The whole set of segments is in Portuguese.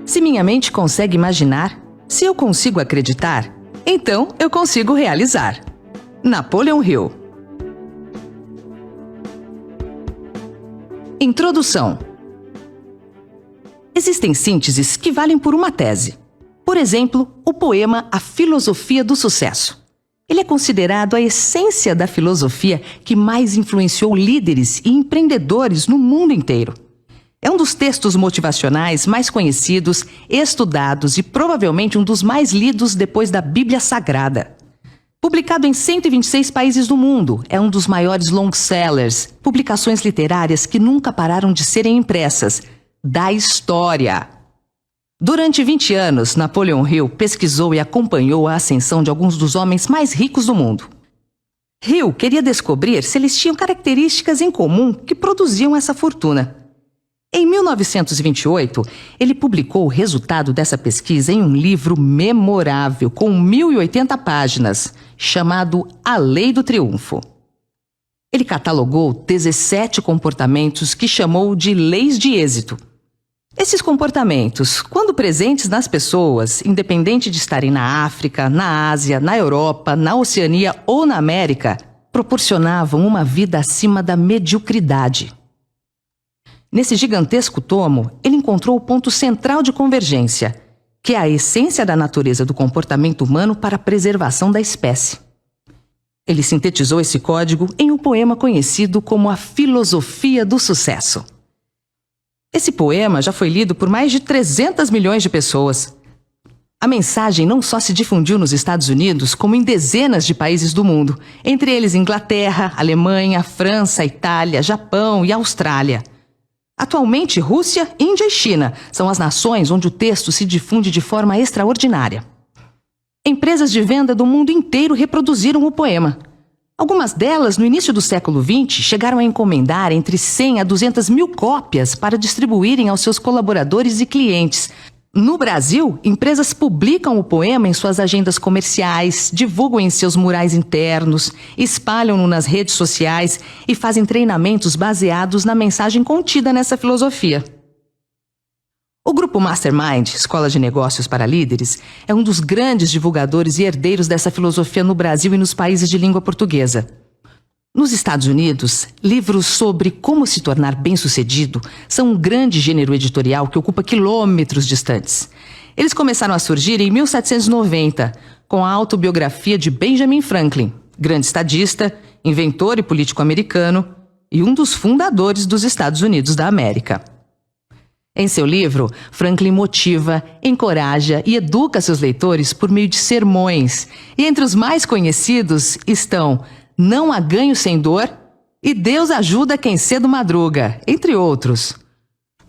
Se minha mente consegue imaginar, se eu consigo acreditar, então eu consigo realizar. Napoleon Hill. Introdução. Existem sínteses que valem por uma tese. Por exemplo, o poema A Filosofia do Sucesso. Ele é considerado a essência da filosofia que mais influenciou líderes e empreendedores no mundo inteiro. É um dos textos motivacionais mais conhecidos, estudados e provavelmente um dos mais lidos depois da Bíblia Sagrada. Publicado em 126 países do mundo, é um dos maiores long-sellers, publicações literárias que nunca pararam de serem impressas, da história. Durante 20 anos, Napoleon Hill pesquisou e acompanhou a ascensão de alguns dos homens mais ricos do mundo. Hill queria descobrir se eles tinham características em comum que produziam essa fortuna. Em 1928, ele publicou o resultado dessa pesquisa em um livro memorável com 1080 páginas, chamado A Lei do Triunfo. Ele catalogou 17 comportamentos que chamou de leis de êxito. Esses comportamentos, quando presentes nas pessoas, independente de estarem na África, na Ásia, na Europa, na Oceania ou na América, proporcionavam uma vida acima da mediocridade. Nesse gigantesco tomo, ele encontrou o ponto central de convergência, que é a essência da natureza do comportamento humano para a preservação da espécie. Ele sintetizou esse código em um poema conhecido como A Filosofia do Sucesso. Esse poema já foi lido por mais de 300 milhões de pessoas. A mensagem não só se difundiu nos Estados Unidos, como em dezenas de países do mundo, entre eles Inglaterra, Alemanha, França, Itália, Japão e Austrália. Atualmente, Rússia, Índia e China são as nações onde o texto se difunde de forma extraordinária. Empresas de venda do mundo inteiro reproduziram o poema. Algumas delas, no início do século XX, chegaram a encomendar entre 100 a 200 mil cópias para distribuírem aos seus colaboradores e clientes. No Brasil, empresas publicam o poema em suas agendas comerciais, divulgam em seus murais internos, espalham-no nas redes sociais e fazem treinamentos baseados na mensagem contida nessa filosofia. O grupo Mastermind, Escola de Negócios para Líderes, é um dos grandes divulgadores e herdeiros dessa filosofia no Brasil e nos países de língua portuguesa. Nos Estados Unidos, livros sobre como se tornar bem-sucedido são um grande gênero editorial que ocupa quilômetros distantes. Eles começaram a surgir em 1790, com a autobiografia de Benjamin Franklin, grande estadista, inventor e político americano e um dos fundadores dos Estados Unidos da América. Em seu livro, Franklin motiva, encoraja e educa seus leitores por meio de sermões, e entre os mais conhecidos estão Não há ganho sem dor e Deus ajuda quem cedo madruga, entre outros.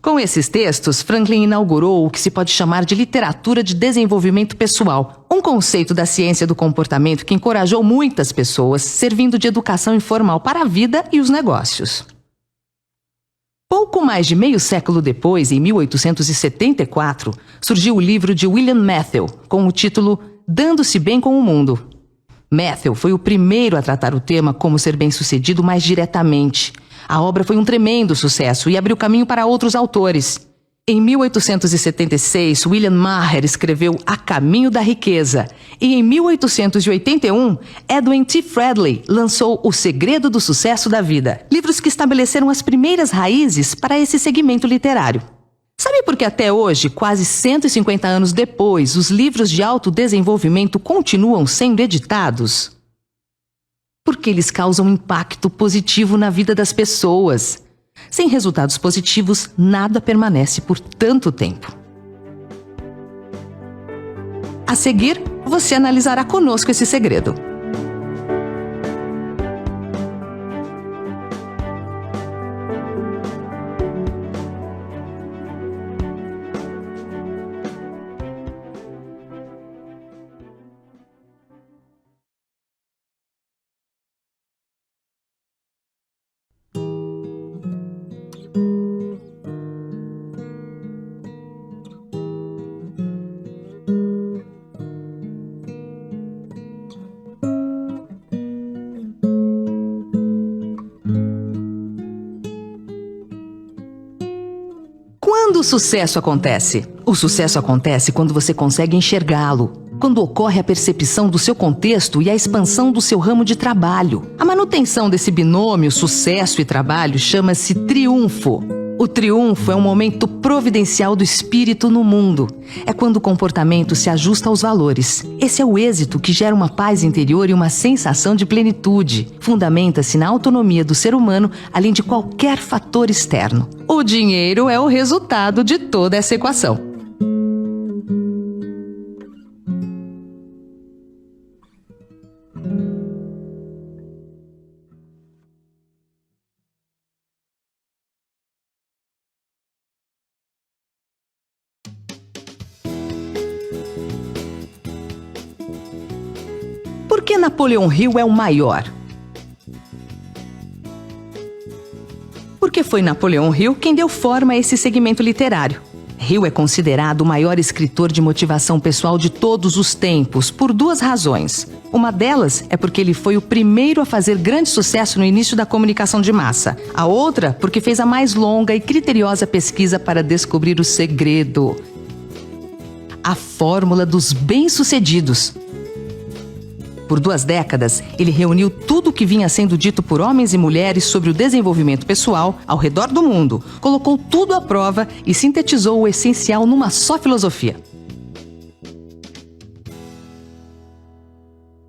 Com esses textos, Franklin inaugurou o que se pode chamar de literatura de desenvolvimento pessoal, um conceito da ciência do comportamento que encorajou muitas pessoas, servindo de educação informal para a vida e os negócios. Pouco mais de meio século depois, em 1874, surgiu o livro de William Matthau, com o título Dando-se Bem com o Mundo. Matthau foi o primeiro a tratar o tema como ser bem-sucedido mais diretamente. A obra foi um tremendo sucesso e abriu caminho para outros autores. Em 1876, William Maher escreveu A Caminho da Riqueza. E em 1881, Edwin T. Friedley lançou O Segredo do Sucesso da Vida, livros que estabeleceram as primeiras raízes para esse segmento literário. Sabe por que até hoje, quase 150 anos depois, os livros de autodesenvolvimento continuam sendo editados? Porque eles causam impacto positivo na vida das pessoas. Sem resultados positivos, nada permanece por tanto tempo. A seguir, você analisará conosco esse segredo. o sucesso acontece? O sucesso acontece quando você consegue enxergá-lo, quando ocorre a percepção do seu contexto e a expansão do seu ramo de trabalho. A manutenção desse binômio sucesso e trabalho chama-se triunfo. O triunfo é um momento providencial do espírito no mundo. É quando o comportamento se ajusta aos valores. Esse é o êxito que gera uma paz interior e uma sensação de plenitude. Fundamenta-se na autonomia do ser humano, além de qualquer fator externo. O dinheiro é o resultado de toda essa equação. Por que Napoleão Hill é o maior? Porque foi Napoleão Hill quem deu forma a esse segmento literário. Hill é considerado o maior escritor de motivação pessoal de todos os tempos, por duas razões. Uma delas é porque ele foi o primeiro a fazer grande sucesso no início da comunicação de massa. A outra, porque fez a mais longa e criteriosa pesquisa para descobrir o segredo. A fórmula dos bem-sucedidos. Por 2 décadas, ele reuniu tudo o que vinha sendo dito por homens e mulheres sobre o desenvolvimento pessoal ao redor do mundo, colocou tudo à prova e sintetizou o essencial numa só filosofia.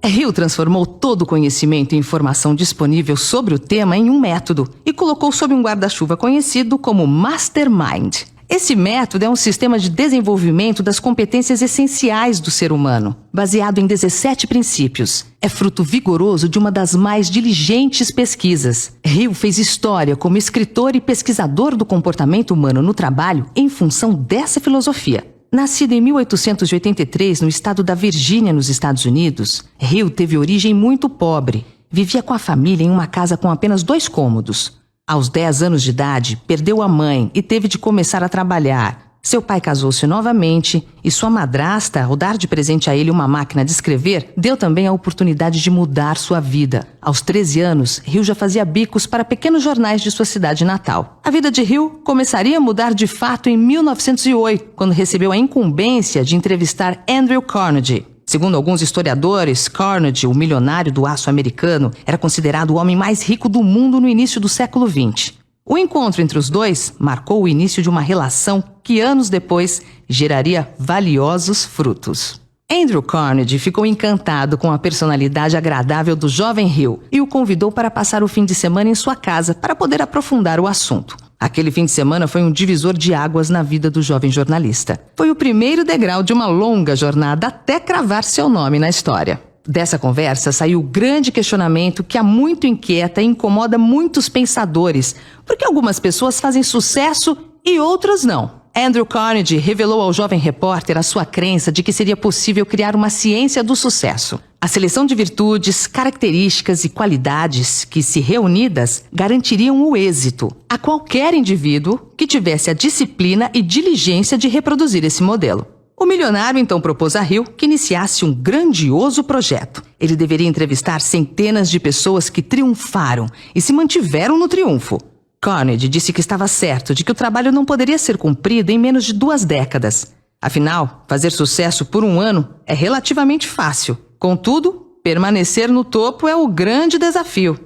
Hill transformou todo o conhecimento e informação disponível sobre o tema em um método e colocou sob um guarda-chuva conhecido como Mastermind. Esse método é um sistema de desenvolvimento das competências essenciais do ser humano, baseado em 17 princípios. É fruto vigoroso de uma das mais diligentes pesquisas. Hill fez história como escritor e pesquisador do comportamento humano no trabalho em função dessa filosofia. Nascido em 1883 no estado da Virgínia, nos Estados Unidos, Hill teve origem muito pobre. Vivia com a família em uma casa com apenas 2 cômodos. Aos 10 anos de idade, perdeu a mãe e teve de começar a trabalhar. Seu pai casou-se novamente e sua madrasta, ao dar de presente a ele uma máquina de escrever, deu também a oportunidade de mudar sua vida. Aos 13 anos, Hill já fazia bicos para pequenos jornais de sua cidade natal. A vida de Hill começaria a mudar de fato em 1908, quando recebeu a incumbência de entrevistar Andrew Carnegie. Segundo alguns historiadores, Carnegie, o milionário do aço americano, era considerado o homem mais rico do mundo no início do século XX. O encontro entre os dois marcou o início de uma relação que, anos depois, geraria valiosos frutos. Andrew Carnegie ficou encantado com a personalidade agradável do jovem Hill e o convidou para passar o fim de semana em sua casa para poder aprofundar o assunto. Aquele fim de semana foi um divisor de águas na vida do jovem jornalista. Foi o primeiro degrau de uma longa jornada até cravar seu nome na história. Dessa conversa saiu o grande questionamento que há muito inquieta e incomoda muitos pensadores, porque algumas pessoas fazem sucesso e outras não. Andrew Carnegie revelou ao jovem repórter a sua crença de que seria possível criar uma ciência do sucesso. A seleção de virtudes, características e qualidades que, se reunidas, garantiriam o êxito a qualquer indivíduo que tivesse a disciplina e diligência de reproduzir esse modelo. O milionário então propôs a Hill que iniciasse um grandioso projeto. Ele deveria entrevistar centenas de pessoas que triunfaram e se mantiveram no triunfo. Carnegie disse que estava certo de que o trabalho não poderia ser cumprido em menos de 2 décadas. Afinal, fazer sucesso por 1 ano é relativamente fácil. Contudo, permanecer no topo é o grande desafio.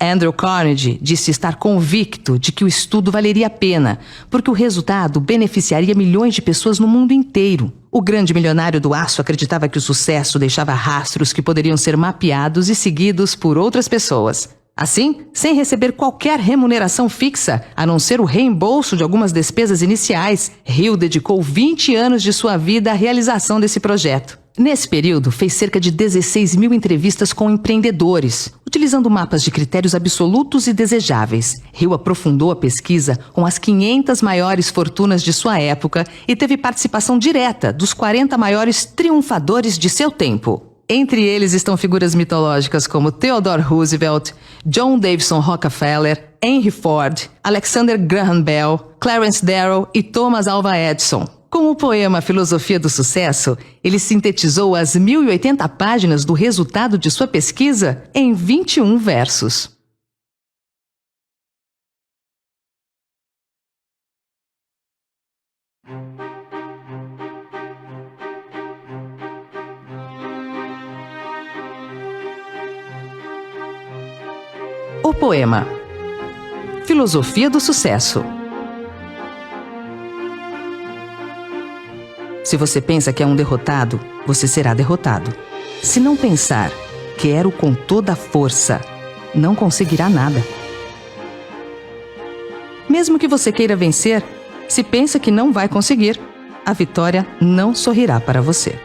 Andrew Carnegie disse estar convicto de que o estudo valeria a pena, porque o resultado beneficiaria milhões de pessoas no mundo inteiro. O grande milionário do aço acreditava que o sucesso deixava rastros que poderiam ser mapeados e seguidos por outras pessoas. Assim, sem receber qualquer remuneração fixa, a não ser o reembolso de algumas despesas iniciais, Hill dedicou 20 anos de sua vida à realização desse projeto. Nesse período, fez cerca de 16 mil entrevistas com empreendedores, utilizando mapas de critérios absolutos e desejáveis. Hill aprofundou a pesquisa com as 500 maiores fortunas de sua época e teve participação direta dos 40 maiores triunfadores de seu tempo. Entre eles estão figuras mitológicas como Theodore Roosevelt, John Davison Rockefeller, Henry Ford, Alexander Graham Bell, Clarence Darrow e Thomas Alva Edison. Com o poema Filosofia do Sucesso, ele sintetizou as 1080 páginas do resultado de sua pesquisa em 21 versos. O poema Filosofia do Sucesso. Se você pensa que é um derrotado, você será derrotado. Se não pensar, quero com toda a força, não conseguirá nada. Mesmo que você queira vencer, se pensa que não vai conseguir, a vitória não sorrirá para você.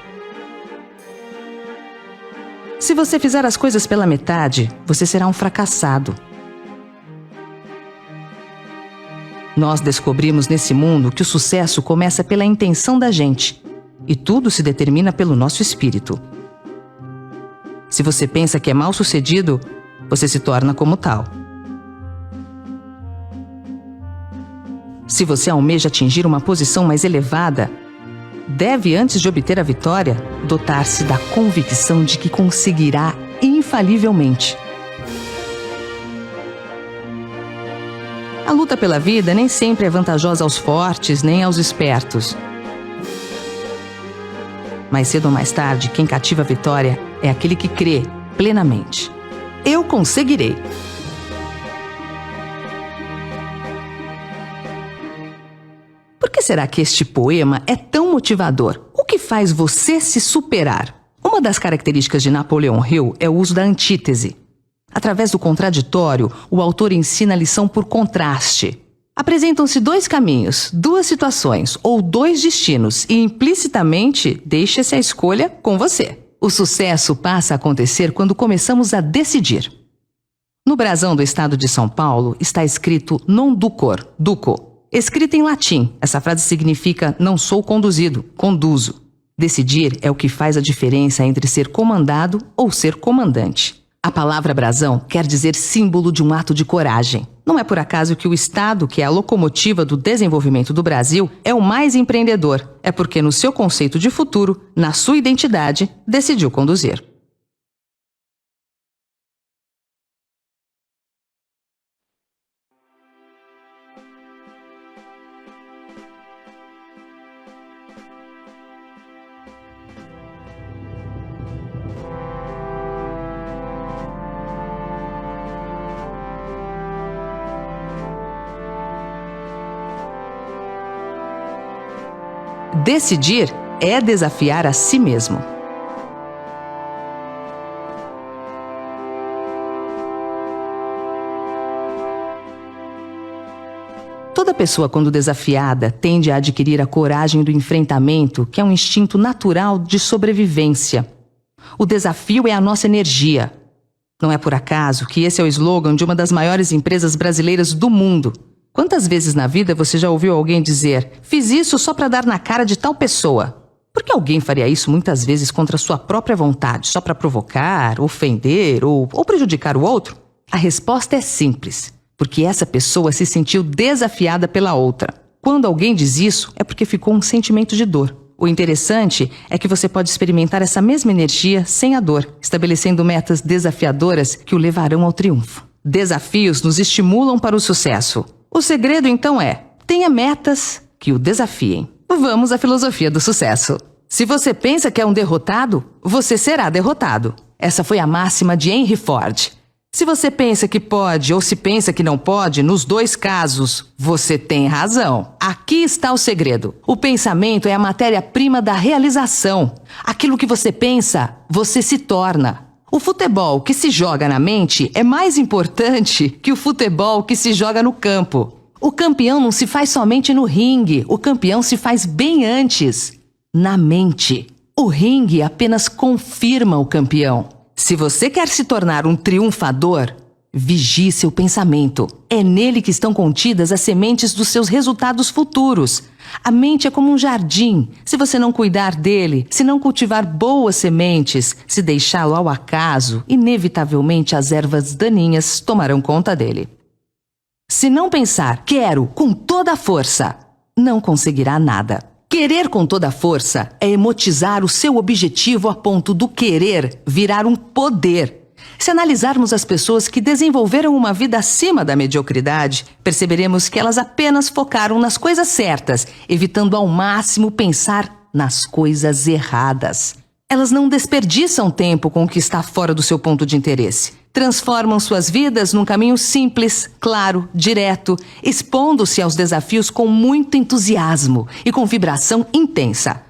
Se você fizer as coisas pela metade, você será um fracassado. Nós descobrimos nesse mundo que o sucesso começa pela intenção da gente, e tudo se determina pelo nosso espírito. Se você pensa que é mal-sucedido, você se torna como tal. Se você almeja atingir uma posição mais elevada, deve, antes de obter a vitória, dotar-se da convicção de que conseguirá infalivelmente. A luta pela vida nem sempre é vantajosa aos fortes nem aos espertos. Mais cedo ou mais tarde, quem cativa a vitória é aquele que crê plenamente. Eu conseguirei. Por que será que este poema é tão motivador? O que faz você se superar? Uma das características de Napoleão Hill é o uso da antítese. Através do contraditório, o autor ensina a lição por contraste. Apresentam-se dois caminhos, duas situações ou dois destinos e implicitamente deixa-se a escolha com você. O sucesso passa a acontecer quando começamos a decidir. No brasão do estado de São Paulo está escrito non ducor, duco. Escrita em latim, essa frase significa não sou conduzido, conduzo. Decidir é o que faz a diferença entre ser comandado ou ser comandante. A palavra brasão quer dizer símbolo de um ato de coragem. Não é por acaso que o Estado, que é a locomotiva do desenvolvimento do Brasil, é o mais empreendedor. É porque no seu conceito de futuro, na sua identidade, decidiu conduzir. Decidir é desafiar a si mesmo. Toda pessoa, quando desafiada, tende a adquirir a coragem do enfrentamento, que é um instinto natural de sobrevivência. O desafio é a nossa energia. Não é por acaso que esse é o slogan de uma das maiores empresas brasileiras do mundo. Quantas vezes na vida você já ouviu alguém dizer: fiz isso só para dar na cara de tal pessoa? Por que alguém faria isso muitas vezes contra sua própria vontade, só para provocar, ofender ou prejudicar o outro? A resposta é simples, porque essa pessoa se sentiu desafiada pela outra. Quando alguém diz isso, é porque ficou um sentimento de dor. O interessante é que você pode experimentar essa mesma energia sem a dor, estabelecendo metas desafiadoras que o levarão ao triunfo. Desafios nos estimulam para o sucesso. O segredo, então, é: tenha metas que o desafiem. Vamos à filosofia do sucesso. Se você pensa que é um derrotado, você será derrotado. Essa foi a máxima de Henry Ford. Se você pensa que pode ou se pensa que não pode, nos dois casos, você tem razão. Aqui está o segredo. O pensamento é a matéria-prima da realização. Aquilo que você pensa, você se torna. O futebol que se joga na mente é mais importante que o futebol que se joga no campo. O campeão não se faz somente no ringue, o campeão se faz bem antes, na mente. O ringue apenas confirma o campeão. Se você quer se tornar um triunfador, vigie seu pensamento. É nele que estão contidas as sementes dos seus resultados futuros. A mente é como um jardim. Se você não cuidar dele, se não cultivar boas sementes, se deixá-lo ao acaso, inevitavelmente as ervas daninhas tomarão conta dele. Se não pensar, quero, com toda a força, não conseguirá nada. Querer com toda a força é emotizar o seu objetivo a ponto do querer virar um poder. Se analisarmos as pessoas que desenvolveram uma vida acima da mediocridade, perceberemos que elas apenas focaram nas coisas certas, evitando ao máximo pensar nas coisas erradas. Elas não desperdiçam tempo com o que está fora do seu ponto de interesse. Transformam suas vidas num caminho simples, claro, direto, expondo-se aos desafios com muito entusiasmo e com vibração intensa.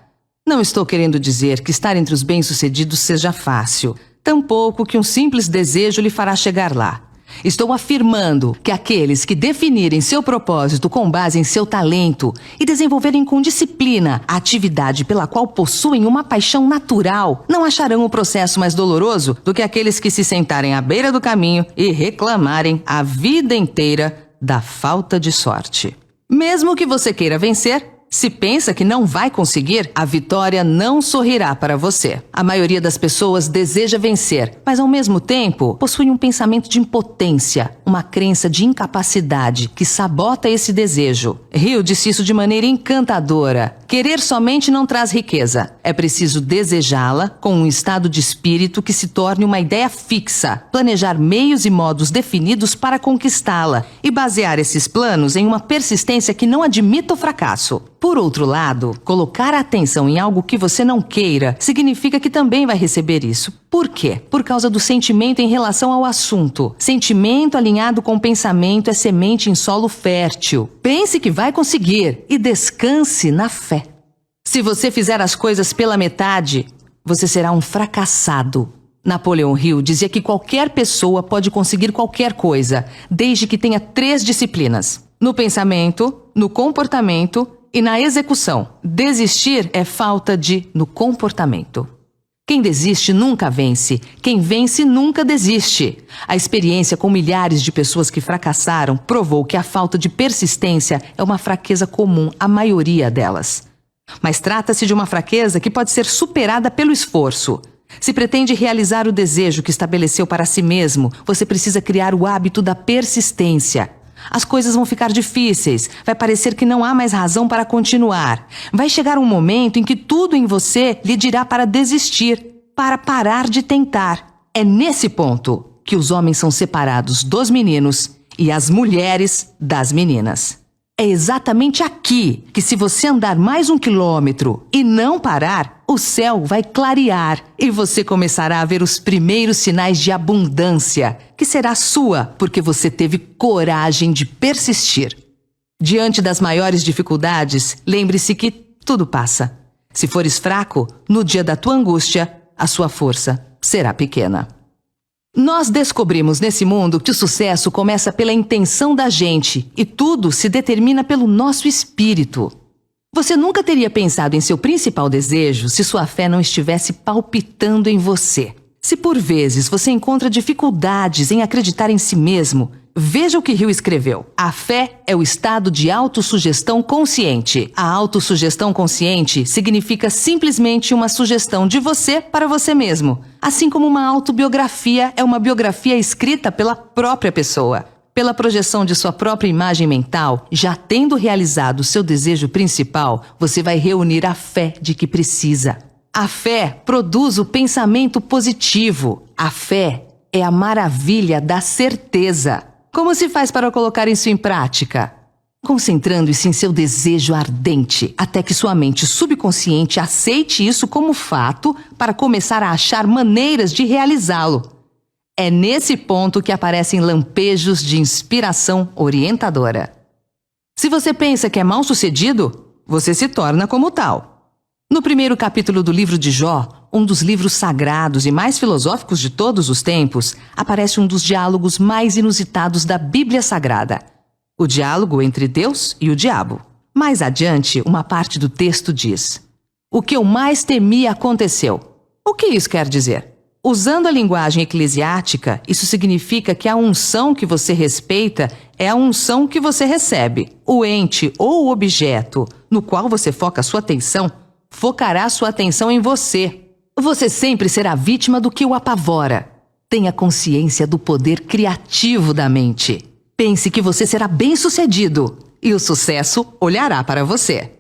Não estou querendo dizer que estar entre os bem-sucedidos seja fácil, tampouco que um simples desejo lhe fará chegar lá. Estou afirmando que aqueles que definirem seu propósito com base em seu talento e desenvolverem com disciplina a atividade pela qual possuem uma paixão natural, não acharão o processo mais doloroso do que aqueles que se sentarem à beira do caminho e reclamarem a vida inteira da falta de sorte. Mesmo que você queira vencer, se pensa que não vai conseguir, a vitória não sorrirá para você. A maioria das pessoas deseja vencer, mas ao mesmo tempo possui um pensamento de impotência, uma crença de incapacidade que sabota esse desejo. Hill disse isso de maneira encantadora. Querer somente não traz riqueza. É preciso desejá-la com um estado de espírito que se torne uma ideia fixa, planejar meios e modos definidos para conquistá-la e basear esses planos em uma persistência que não admita o fracasso. Por outro lado, colocar a atenção em algo que você não queira significa que também vai receber isso. Por quê? Por causa do sentimento em relação ao assunto. Sentimento alinhado com pensamento é semente em solo fértil. Pense que vai conseguir e descanse na fé. Se você fizer as coisas pela metade, você será um fracassado. Napoleão Hill dizia que qualquer pessoa pode conseguir qualquer coisa, desde que tenha 3 disciplinas: no pensamento, no comportamento e na execução. Desistir é falta no comportamento. Quem desiste nunca vence. Quem vence nunca desiste. A experiência com milhares de pessoas que fracassaram provou que a falta de persistência é uma fraqueza comum à maioria delas. Mas trata-se de uma fraqueza que pode ser superada pelo esforço. Se pretende realizar o desejo que estabeleceu para si mesmo, você precisa criar o hábito da persistência. As coisas vão ficar difíceis, vai parecer que não há mais razão para continuar. Vai chegar um momento em que tudo em você lhe dirá para desistir, para parar de tentar. É nesse ponto que os homens são separados dos meninos e as mulheres das meninas. É exatamente aqui que, se você andar mais 1 quilômetro e não parar, o céu vai clarear e você começará a ver os primeiros sinais de abundância, que será sua porque você teve coragem de persistir. Diante das maiores dificuldades, lembre-se que tudo passa. Se fores fraco, no dia da tua angústia, a sua força será pequena. Nós descobrimos nesse mundo que o sucesso começa pela intenção da gente e tudo se determina pelo nosso espírito. Você nunca teria pensado em seu principal desejo se sua fé não estivesse palpitando em você. Se por vezes você encontra dificuldades em acreditar em si mesmo, veja o que Hill escreveu. A fé é o estado de autossugestão consciente. A autossugestão consciente significa simplesmente uma sugestão de você para você mesmo. Assim como uma autobiografia é uma biografia escrita pela própria pessoa. Pela projeção de sua própria imagem mental, já tendo realizado seu desejo principal, você vai reunir a fé de que precisa. A fé produz o pensamento positivo. A fé é a maravilha da certeza. Como se faz para colocar isso em prática? Concentrando-se em seu desejo ardente, até que sua mente subconsciente aceite isso como fato para começar a achar maneiras de realizá-lo. É nesse ponto que aparecem lampejos de inspiração orientadora. Se você pensa que é mal-sucedido, você se torna como tal. No primeiro capítulo do livro de Jó, um dos livros sagrados e mais filosóficos de todos os tempos, aparece um dos diálogos mais inusitados da Bíblia Sagrada. O diálogo entre Deus e o diabo. Mais adiante, uma parte do texto diz: "O que eu mais temia aconteceu." O que isso quer dizer? Usando a linguagem eclesiástica, isso significa que a unção que você respeita é a unção que você recebe. O ente ou o objeto no qual você foca sua atenção, focará sua atenção em você. Você sempre será vítima do que o apavora. Tenha consciência do poder criativo da mente. Pense que você será bem-sucedido e o sucesso olhará para você.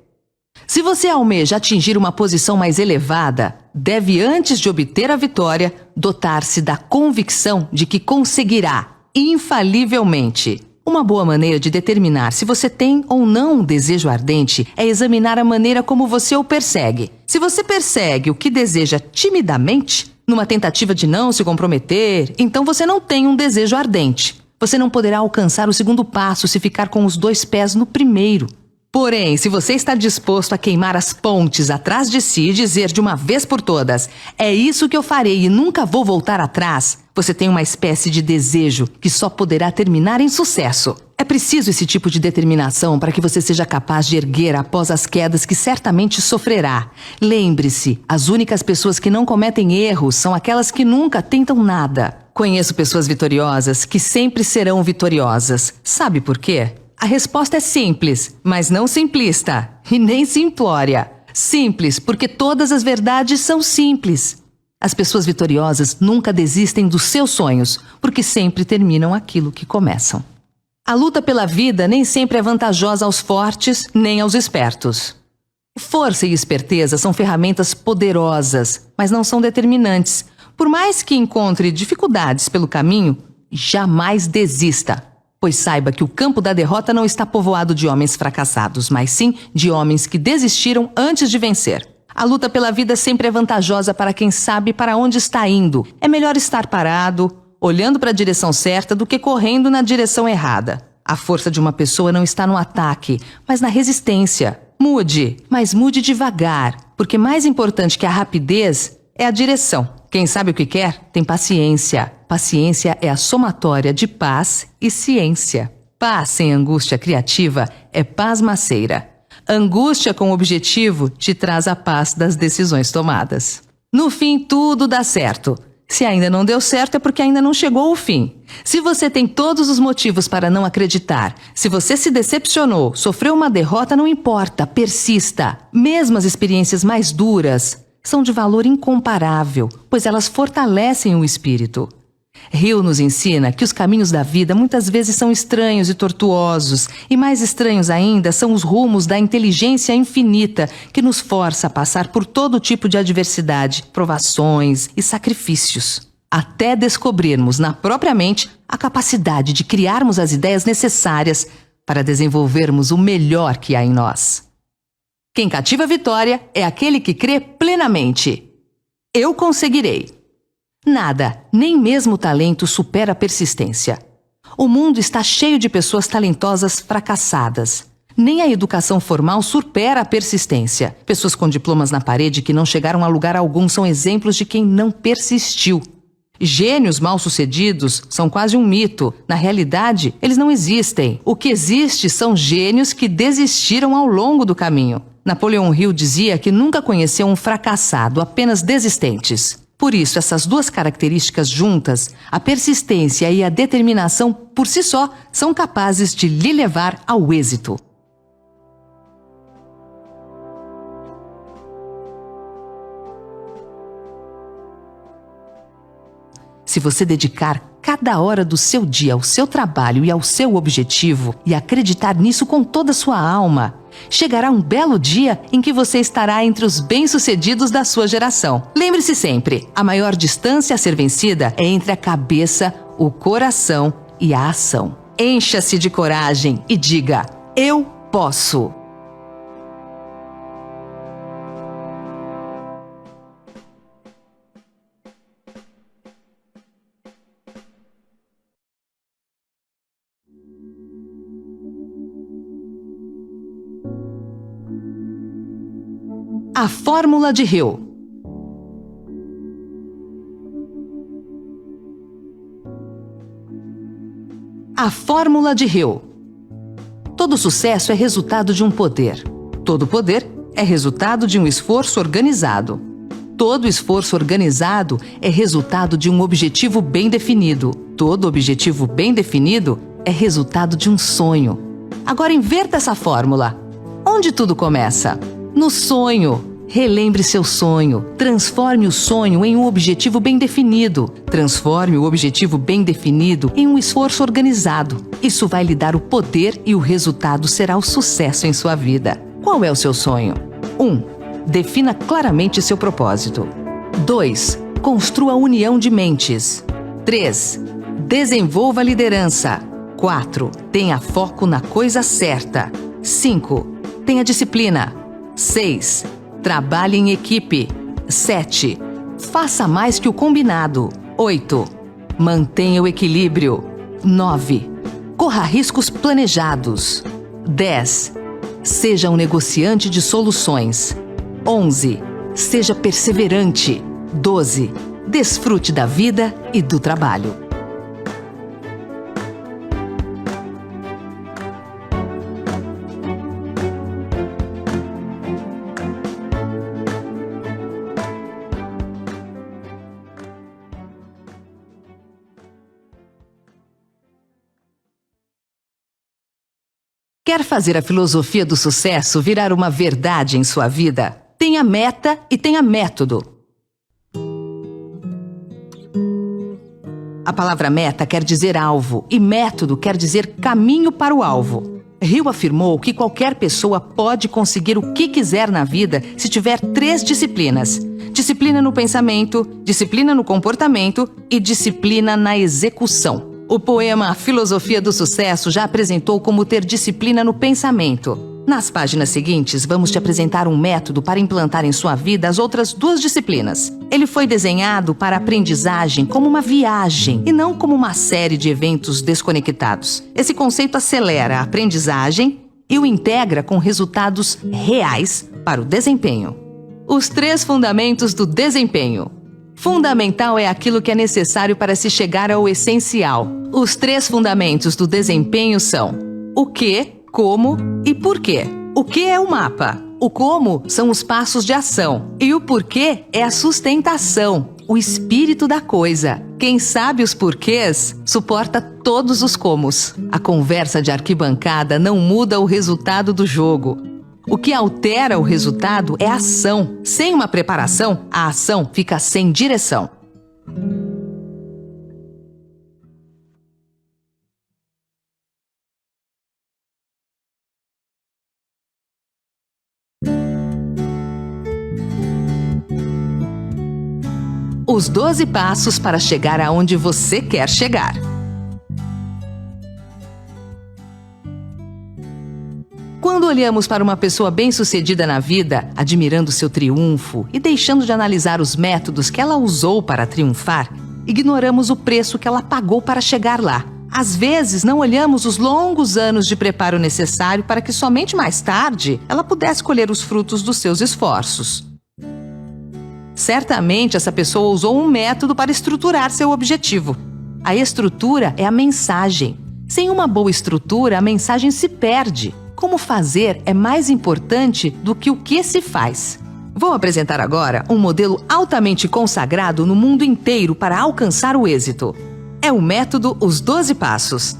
Se você almeja atingir uma posição mais elevada, deve, antes de obter a vitória, dotar-se da convicção de que conseguirá, infalivelmente. Uma boa maneira de determinar se você tem ou não um desejo ardente é examinar a maneira como você o persegue. Se você persegue o que deseja timidamente, numa tentativa de não se comprometer, então você não tem um desejo ardente. Você não poderá alcançar o segundo passo se ficar com os 2 pés no primeiro. Porém, se você está disposto a queimar as pontes atrás de si e dizer de uma vez por todas, é isso que eu farei e nunca vou voltar atrás, você tem uma espécie de desejo que só poderá terminar em sucesso. É preciso esse tipo de determinação para que você seja capaz de erguer após as quedas que certamente sofrerá. Lembre-se, as únicas pessoas que não cometem erros são aquelas que nunca tentam nada. Conheço pessoas vitoriosas que sempre serão vitoriosas. Sabe por quê? A resposta é simples, mas não simplista e nem simplória. Simples, porque todas as verdades são simples. As pessoas vitoriosas nunca desistem dos seus sonhos, porque sempre terminam aquilo que começam. A luta pela vida nem sempre é vantajosa aos fortes nem aos espertos. Força e esperteza são ferramentas poderosas, mas não são determinantes. Por mais que encontre dificuldades pelo caminho, jamais desista. Pois saiba que o campo da derrota não está povoado de homens fracassados, mas sim de homens que desistiram antes de vencer. A luta pela vida sempre é vantajosa para quem sabe para onde está indo. É melhor estar parado, olhando para a direção certa, do que correndo na direção errada. A força de uma pessoa não está no ataque, mas na resistência. Mude, mas mude devagar, porque mais importante que a rapidez é a direção. Quem sabe o que quer, tem paciência. Paciência é a somatória de paz e ciência. Paz sem angústia criativa é pasmaceira. Angústia com objetivo te traz a paz das decisões tomadas. No fim, tudo dá certo. Se ainda não deu certo, é porque ainda não chegou o fim. Se você tem todos os motivos para não acreditar, se você se decepcionou, sofreu uma derrota, não importa, persista. Mesmo as experiências mais duras são de valor incomparável, pois elas fortalecem o espírito. Hill nos ensina que os caminhos da vida muitas vezes são estranhos e tortuosos, e mais estranhos ainda são os rumos da inteligência infinita que nos força a passar por todo tipo de adversidade, provações e sacrifícios, até descobrirmos na própria mente a capacidade de criarmos as ideias necessárias para desenvolvermos o melhor que há em nós. Quem cativa a vitória é aquele que crê plenamente. Eu conseguirei. Nada, nem mesmo o talento, supera a persistência. O mundo está cheio de pessoas talentosas fracassadas. Nem a educação formal supera a persistência. Pessoas com diplomas na parede que não chegaram a lugar algum são exemplos de quem não persistiu. Gênios mal-sucedidos são quase um mito. Na realidade, eles não existem. O que existe são gênios que desistiram ao longo do caminho. Napoleão Hill dizia que nunca conheceu um fracassado, apenas desistentes. Por isso, essas duas características juntas, a persistência e a determinação por si só, são capazes de lhe levar ao êxito. Se você dedicar cada hora do seu dia ao seu trabalho e ao seu objetivo e acreditar nisso com toda a sua alma, chegará um belo dia em que você estará entre os bem-sucedidos da sua geração. Lembre-se sempre, a maior distância a ser vencida é entre a cabeça, o coração e a ação. Encha-se de coragem e diga: eu posso! A fórmula de Hill. A fórmula de Hill. Todo sucesso é resultado de um poder. Todo poder é resultado de um esforço organizado. Todo esforço organizado é resultado de um objetivo bem definido. Todo objetivo bem definido é resultado de um sonho. Agora inverta essa fórmula. Onde tudo começa? No sonho. Relembre seu sonho. Transforme o sonho em um objetivo bem definido. Transforme o objetivo bem definido em um esforço organizado. Isso vai lhe dar o poder e o resultado será o sucesso em sua vida. Qual é o seu sonho? 1. Defina claramente seu propósito. 2. Construa união de mentes. 3. Desenvolva a liderança. 4. Tenha foco na coisa certa. 5. Tenha disciplina. 6. Trabalhe em equipe. 7. Faça mais que o combinado. 8. Mantenha o equilíbrio. 9. Corra riscos planejados. 10. Seja um negociante de soluções. 11. Seja perseverante. 12. Desfrute da vida e do trabalho. Quer fazer a filosofia do sucesso virar uma verdade em sua vida? Tenha meta e tenha método. A palavra meta quer dizer alvo e método quer dizer caminho para o alvo. Hill afirmou que qualquer pessoa pode conseguir o que quiser na vida se tiver 3 disciplinas: disciplina no pensamento, disciplina no comportamento e disciplina na execução. O poema A Filosofia do Sucesso já apresentou como ter disciplina no pensamento. Nas páginas seguintes, vamos te apresentar um método para implantar em sua vida as outras 2 disciplinas. Ele foi desenhado para a aprendizagem como uma viagem e não como uma série de eventos desconectados. Esse conceito acelera a aprendizagem e o integra com resultados reais para o desempenho. Os 3 fundamentos do desempenho. Fundamental é aquilo que é necessário para se chegar ao essencial. Os 3 fundamentos do desempenho são o que, como e porquê. O que é o mapa? O como são os passos de ação. E o porquê é a sustentação, o espírito da coisa. Quem sabe os porquês suporta todos os comos. A conversa de arquibancada não muda o resultado do jogo. O que altera o resultado é a ação. Sem uma preparação, a ação fica sem direção. Os 12 passos para chegar aonde você quer chegar. Quando olhamos para uma pessoa bem-sucedida na vida, admirando seu triunfo e deixando de analisar os métodos que ela usou para triunfar, ignoramos o preço que ela pagou para chegar lá. Às vezes, não olhamos os longos anos de preparo necessário para que somente mais tarde ela pudesse colher os frutos dos seus esforços. Certamente, essa pessoa usou um método para estruturar seu objetivo. A estrutura é a mensagem. Sem uma boa estrutura, a mensagem se perde. Como fazer é mais importante do que o que se faz. Vou apresentar agora um modelo altamente consagrado no mundo inteiro para alcançar o êxito. É o método Os 12 Passos.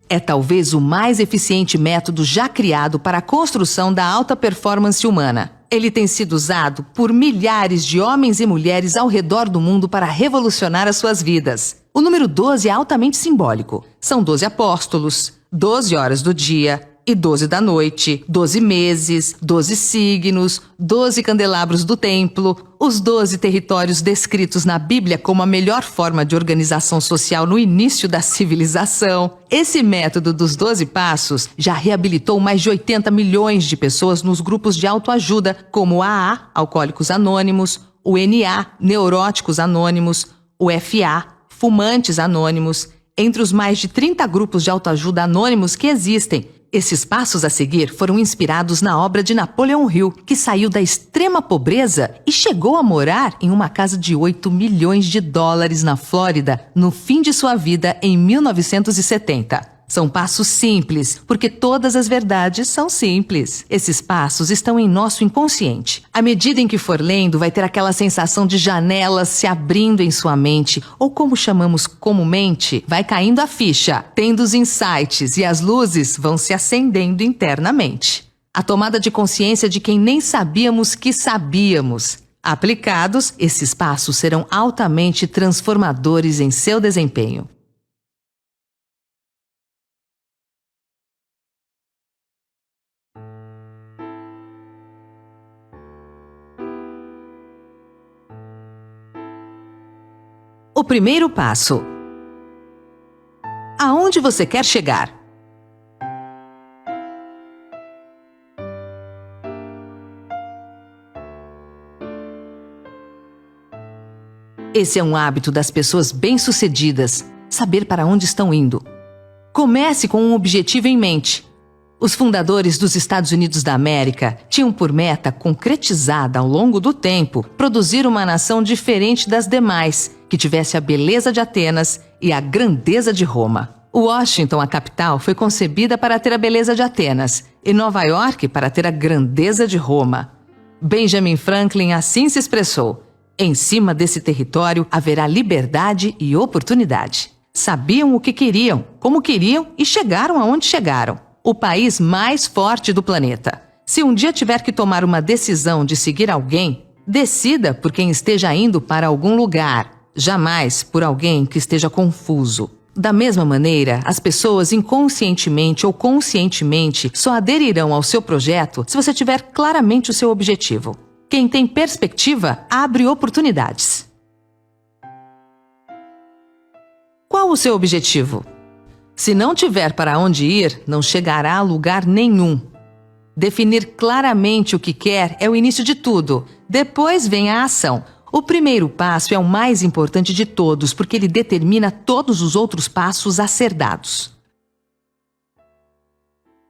É talvez o mais eficiente método já criado para a construção da alta performance humana. Ele tem sido usado por milhares de homens e mulheres ao redor do mundo para revolucionar as suas vidas. O número 12 é altamente simbólico. São 12 apóstolos, 12 horas do dia e 12 da noite, 12 meses, 12 signos, 12 candelabros do templo, os 12 territórios descritos na Bíblia como a melhor forma de organização social no início da civilização. Esse método dos 12 passos já reabilitou mais de 80 milhões de pessoas nos grupos de autoajuda, como o AA, Alcoólicos Anônimos, o NA, Neuróticos Anônimos, o FA, Fumantes Anônimos, entre os mais de 30 grupos de autoajuda anônimos que existem. Esses passos a seguir foram inspirados na obra de Napoleão Hill, que saiu da extrema pobreza e chegou a morar em uma casa de 8 milhões de dólares na Flórida no fim de sua vida em 1970. São passos simples, porque todas as verdades são simples. Esses passos estão em nosso inconsciente. À medida em que for lendo, vai ter aquela sensação de janelas se abrindo em sua mente, ou como chamamos comumente, vai caindo a ficha, tendo os insights e as luzes vão se acendendo internamente. A tomada de consciência de quem nem sabíamos que sabíamos. Aplicados, esses passos serão altamente transformadores em seu desempenho. O primeiro passo. Aonde você quer chegar? Esse é um hábito das pessoas bem-sucedidas, saber para onde estão indo. Comece com um objetivo em mente. Os fundadores dos Estados Unidos da América tinham por meta, concretizada ao longo do tempo, produzir uma nação diferente das demais, que tivesse a beleza de Atenas e a grandeza de Roma. Washington, a capital, foi concebida para ter a beleza de Atenas e Nova York para ter a grandeza de Roma. Benjamin Franklin assim se expressou: em cima desse território haverá liberdade e oportunidade. Sabiam o que queriam, como queriam e chegaram aonde chegaram. O país mais forte do planeta. Se um dia tiver que tomar uma decisão de seguir alguém, decida por quem esteja indo para algum lugar, jamais por alguém que esteja confuso. Da mesma maneira, as pessoas inconscientemente ou conscientemente só aderirão ao seu projeto se você tiver claramente o seu objetivo. Quem tem perspectiva abre oportunidades. Qual o seu objetivo? Se não tiver para onde ir, não chegará a lugar nenhum. Definir claramente o que quer é o início de tudo. Depois vem a ação. O primeiro passo é o mais importante de todos, porque ele determina todos os outros passos a ser dados.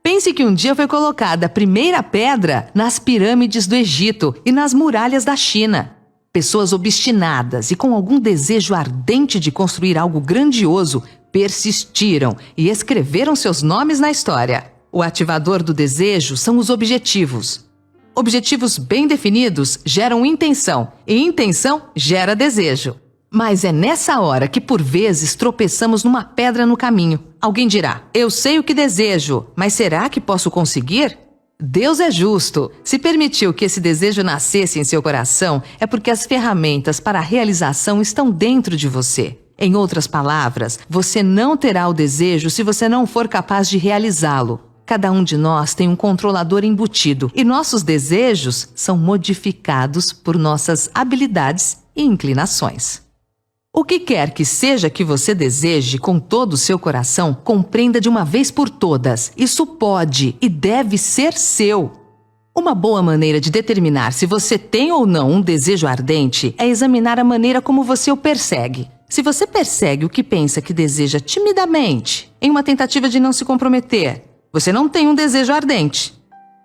Pense que um dia foi colocada a primeira pedra nas pirâmides do Egito e nas muralhas da China. Pessoas obstinadas e com algum desejo ardente de construir algo grandioso persistiram e escreveram seus nomes na história. O ativador do desejo são os objetivos. Objetivos bem definidos geram intenção, e intenção gera desejo. Mas é nessa hora que, por vezes, tropeçamos numa pedra no caminho. Alguém dirá: eu sei o que desejo, mas será que posso conseguir? Deus é justo. Se permitiu que esse desejo nascesse em seu coração, é porque as ferramentas para a realização estão dentro de você. Em outras palavras, você não terá o desejo se você não for capaz de realizá-lo. Cada um de nós tem um controlador embutido e nossos desejos são modificados por nossas habilidades e inclinações. O que quer que seja que você deseje com todo o seu coração, compreenda de uma vez por todas. Isso pode e deve ser seu. Uma boa maneira de determinar se você tem ou não um desejo ardente é examinar a maneira como você o persegue. Se você persegue o que pensa que deseja timidamente, em uma tentativa de não se comprometer, você não tem um desejo ardente.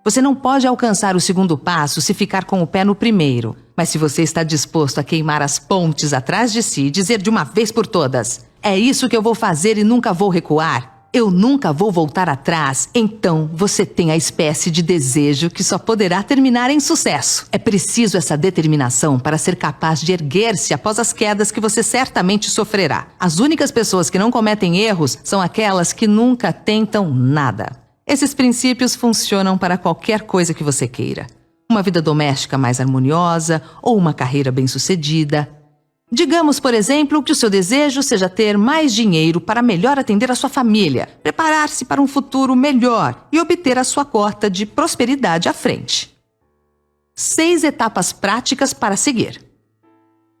Você não pode alcançar o segundo passo se ficar com o pé no primeiro. Mas se você está disposto a queimar as pontes atrás de si e dizer de uma vez por todas: é isso que eu vou fazer e nunca vou recuar, eu nunca vou voltar atrás, então você tem a espécie de desejo que só poderá terminar em sucesso. É preciso essa determinação para ser capaz de erguer-se após as quedas que você certamente sofrerá. As únicas pessoas que não cometem erros são aquelas que nunca tentam nada. Esses princípios funcionam para qualquer coisa que você queira. Uma vida doméstica mais harmoniosa ou uma carreira bem-sucedida. Digamos, por exemplo, que o seu desejo seja ter mais dinheiro para melhor atender a sua família, preparar-se para um futuro melhor e obter a sua cota de prosperidade à frente. 6 etapas práticas para seguir.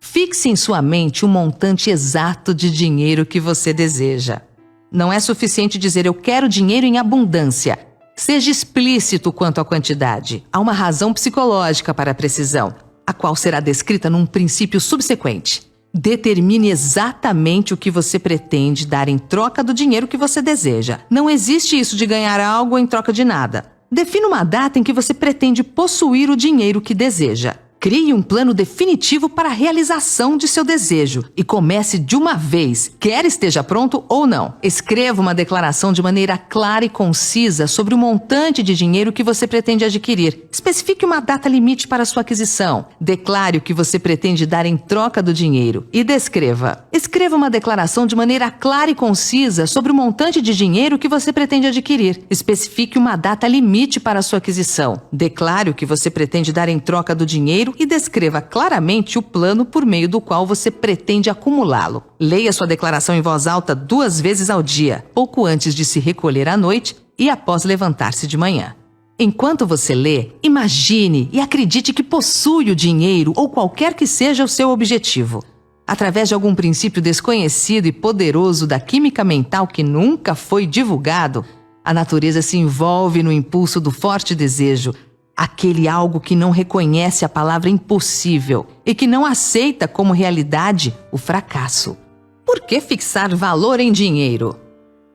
Fixe em sua mente o montante exato de dinheiro que você deseja. Não é suficiente dizer eu quero dinheiro em abundância. Seja explícito quanto à quantidade. Há uma razão psicológica para a precisão, a qual será descrita num princípio subsequente. Determine exatamente o que você pretende dar em troca do dinheiro que você deseja. Não existe isso de ganhar algo em troca de nada. Defina uma data em que você pretende possuir o dinheiro que deseja. Crie um plano definitivo para a realização de seu desejo e comece de uma vez, quer esteja pronto ou não. Escreva uma declaração de maneira clara e concisa sobre o montante de dinheiro que você pretende adquirir. Especifique uma data limite para sua aquisição. Declare o que você pretende dar em troca do dinheiro e descreva. Escreva uma declaração de maneira clara e concisa sobre o montante de dinheiro que você pretende adquirir. Especifique uma data limite para sua aquisição. Declare o que você pretende dar em troca do dinheiro e descreva claramente o plano por meio do qual você pretende acumulá-lo. Leia sua declaração em voz alta 2 vezes ao dia, pouco antes de se recolher à noite e após levantar-se de manhã. Enquanto você lê, imagine e acredite que possui o dinheiro ou qualquer que seja o seu objetivo. Através de algum princípio desconhecido e poderoso da química mental que nunca foi divulgado, a natureza se envolve no impulso do forte desejo. aquele algo que não reconhece a palavra impossível e que não aceita como realidade o fracasso. Por que fixar valor em dinheiro?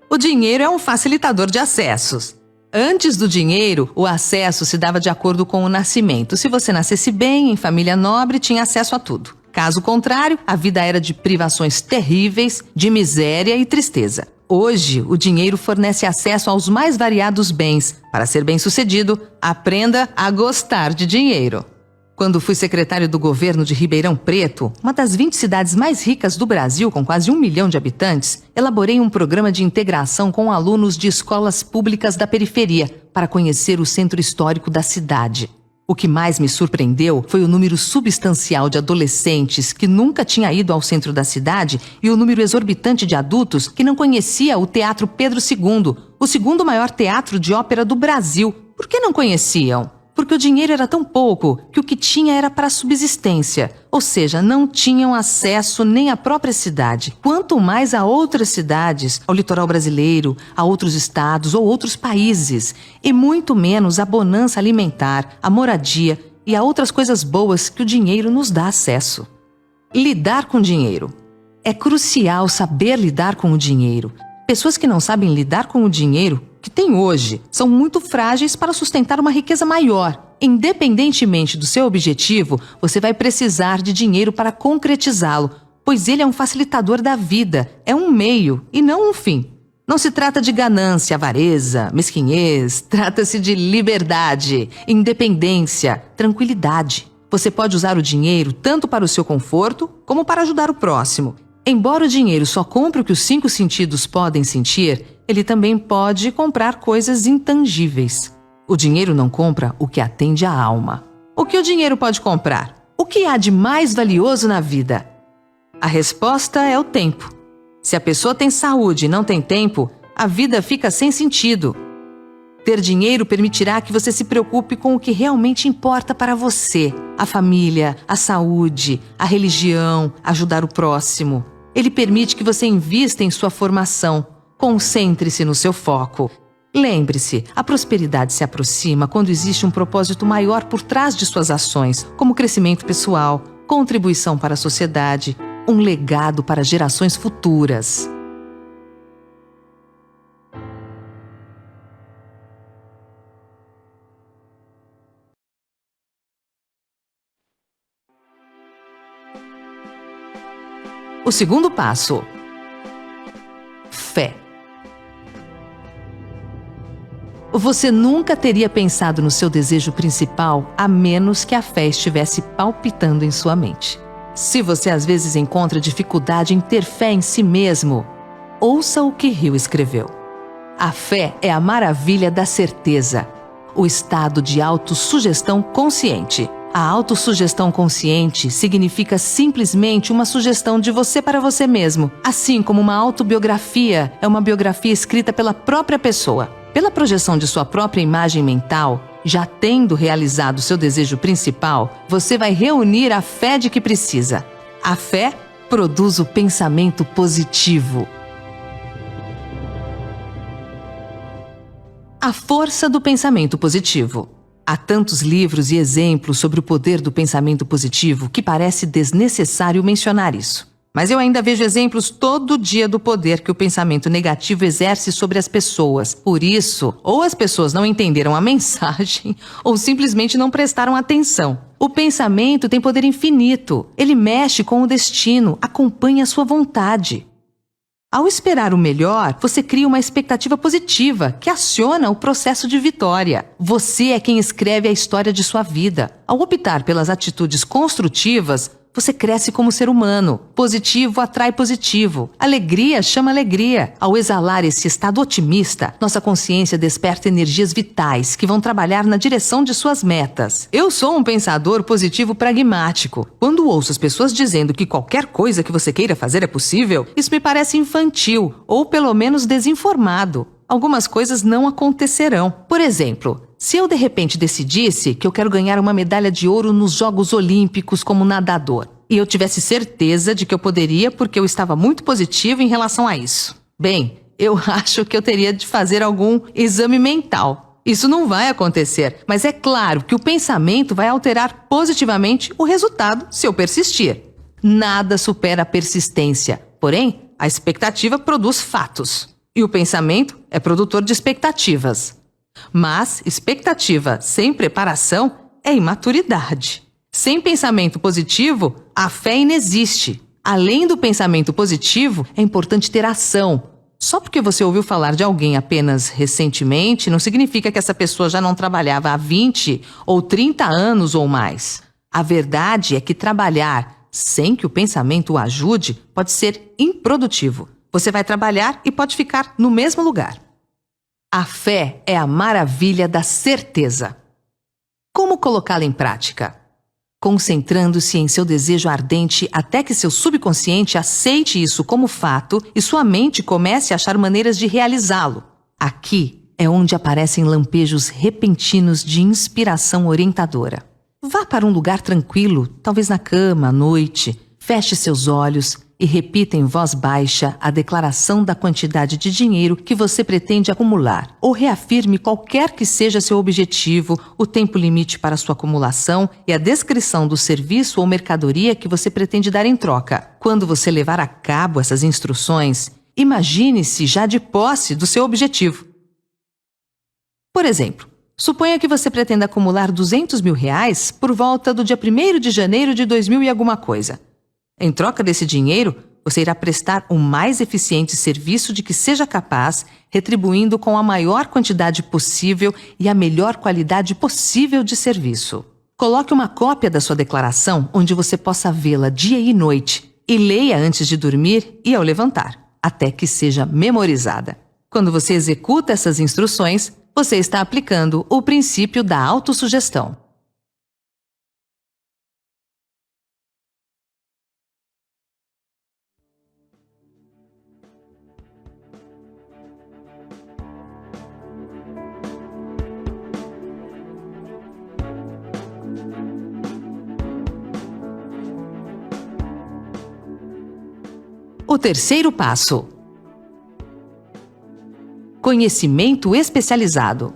O dinheiro é um facilitador de acessos. Antes do dinheiro, o acesso se dava de acordo com o nascimento. Se você nascesse bem, em família nobre, tinha acesso a tudo. Caso contrário, a vida era de privações terríveis, de miséria e tristeza. Hoje, o dinheiro fornece acesso aos mais variados bens. Para ser bem-sucedido, aprenda a gostar de dinheiro. Quando fui secretário do governo de Ribeirão Preto, uma das 20 cidades mais ricas do Brasil, com quase 1 milhão de habitantes, elaborei um programa de integração com alunos de escolas públicas da periferia para conhecer o centro histórico da cidade. O que mais me surpreendeu foi o número substancial de adolescentes que nunca tinha ido ao centro da cidade e o número exorbitante de adultos que não conhecia o Teatro Pedro II, o segundo maior teatro de ópera do Brasil. Por que não conheciam? Porque o dinheiro era tão pouco que o que tinha era para subsistência, ou seja, não tinham acesso nem à própria cidade, quanto mais a outras cidades, ao litoral brasileiro, a outros estados ou outros países, e muito menos à bonança alimentar, à moradia e a outras coisas boas que o dinheiro nos dá acesso. Lidar com dinheiro. É crucial saber lidar com o dinheiro. Pessoas que não sabem lidar com o dinheiro que tem hoje são muito frágeis para sustentar uma riqueza maior. Independentemente do seu objetivo, você vai precisar de dinheiro para concretizá-lo, pois ele é um facilitador da vida, é um meio e não um fim. Não se trata de ganância, avareza, mesquinhez, trata-se de liberdade, independência, tranquilidade. Você pode usar o dinheiro tanto para o seu conforto como para ajudar o próximo. Embora o dinheiro só compre o que os 5 sentidos podem sentir, ele também pode comprar coisas intangíveis. O dinheiro não compra o que atende à alma. O que o dinheiro pode comprar? O que há de mais valioso na vida? A resposta é o tempo. Se a pessoa tem saúde e não tem tempo, a vida fica sem sentido. Ter dinheiro permitirá que você se preocupe com o que realmente importa para você: a família, a saúde, a religião, ajudar o próximo. Ele permite que você invista em sua formação. Concentre-se no seu foco. Lembre-se, a prosperidade se aproxima quando existe um propósito maior por trás de suas ações, como crescimento pessoal, contribuição para a sociedade, um legado para gerações futuras. O segundo passo: fé. Você nunca teria pensado no seu desejo principal a menos que a fé estivesse palpitando em sua mente. Se você às vezes encontra dificuldade em ter fé em si mesmo, ouça o que Hill escreveu. A fé é a maravilha da certeza, o estado de autossugestão consciente. A autossugestão consciente significa simplesmente uma sugestão de você para você mesmo, assim como uma autobiografia é uma biografia escrita pela própria pessoa. Pela projeção de sua própria imagem mental, já tendo realizado seu desejo principal, você vai reunir a fé de que precisa. A fé produz o pensamento positivo. A força do pensamento positivo. Há tantos livros e exemplos sobre o poder do pensamento positivo que parece desnecessário mencionar isso. Mas eu ainda vejo exemplos todo dia do poder que o pensamento negativo exerce sobre as pessoas. Por isso, ou as pessoas não entenderam a mensagem, ou simplesmente não prestaram atenção. O pensamento tem poder infinito. Ele mexe com o destino, acompanha a sua vontade. Ao esperar o melhor, você cria uma expectativa positiva que aciona o processo de vitória. Você é quem escreve a história de sua vida. Ao optar pelas atitudes construtivas, você cresce como ser humano. Positivo atrai positivo. Alegria chama alegria. Ao exalar esse estado otimista, nossa consciência desperta energias vitais que vão trabalhar na direção de suas metas. Eu sou um pensador positivo pragmático. Quando ouço as pessoas dizendo que qualquer coisa que você queira fazer é possível, isso me parece infantil, ou pelo menos desinformado. Algumas coisas não acontecerão. Por exemplo, se eu de repente decidisse que eu quero ganhar uma medalha de ouro nos Jogos Olímpicos como nadador, e eu tivesse certeza de que eu poderia porque eu estava muito positivo em relação a isso, bem, eu acho que eu teria de fazer algum exame mental. Isso não vai acontecer, mas é claro que o pensamento vai alterar positivamente o resultado se eu persistir. Nada supera a persistência, porém, a expectativa produz fatos. E o pensamento é produtor de expectativas. Mas expectativa sem preparação é imaturidade. Sem pensamento positivo, a fé inexiste. Além do pensamento positivo, é importante ter ação. Só porque você ouviu falar de alguém apenas recentemente, não significa que essa pessoa já não trabalhava há 20 ou 30 anos ou mais. A verdade é que trabalhar sem que o pensamento o ajude pode ser improdutivo. Você vai trabalhar e pode ficar no mesmo lugar. A fé é a maravilha da certeza. Como colocá-la em prática? Concentrando-se em seu desejo ardente até que seu subconsciente aceite isso como fato e sua mente comece a achar maneiras de realizá-lo. Aqui é onde aparecem lampejos repentinos de inspiração orientadora. Vá para um lugar tranquilo, talvez na cama, à noite, feche seus olhos e repita em voz baixa a declaração da quantidade de dinheiro que você pretende acumular, ou reafirme qualquer que seja seu objetivo, o tempo limite para sua acumulação e a descrição do serviço ou mercadoria que você pretende dar em troca. Quando você levar a cabo essas instruções, imagine-se já de posse do seu objetivo. Por exemplo, suponha que você pretenda acumular R$200 mil por volta do dia 1º de janeiro de 2000 e alguma coisa. Em troca desse dinheiro, você irá prestar o mais eficiente serviço de que seja capaz, retribuindo com a maior quantidade possível e a melhor qualidade possível de serviço. Coloque uma cópia da sua declaração onde você possa vê-la dia e noite e leia antes de dormir e ao levantar, até que seja memorizada. Quando você executa essas instruções, você está aplicando o princípio da autossugestão. O terceiro passo: conhecimento especializado.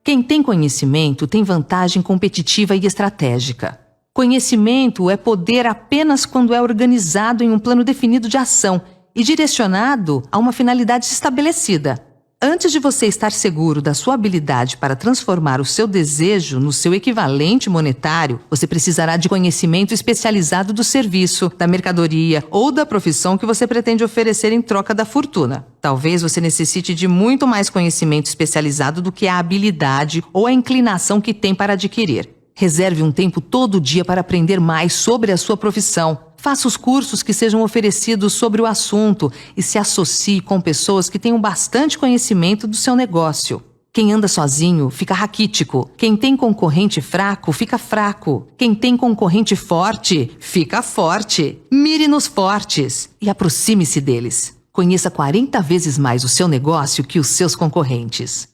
Quem tem conhecimento tem vantagem competitiva e estratégica. Conhecimento é poder apenas quando é organizado em um plano definido de ação e direcionado a uma finalidade estabelecida. Antes de você estar seguro da sua habilidade para transformar o seu desejo no seu equivalente monetário, você precisará de conhecimento especializado do serviço, da mercadoria ou da profissão que você pretende oferecer em troca da fortuna. Talvez você necessite de muito mais conhecimento especializado do que a habilidade ou a inclinação que tem para adquirir. Reserve um tempo todo dia para aprender mais sobre a sua profissão. Faça os cursos que sejam oferecidos sobre o assunto e se associe com pessoas que tenham bastante conhecimento do seu negócio. Quem anda sozinho fica raquítico. Quem tem concorrente fraco fica fraco. Quem tem concorrente forte fica forte. Mire nos fortes e aproxime-se deles. Conheça 40 vezes mais o seu negócio que os seus concorrentes.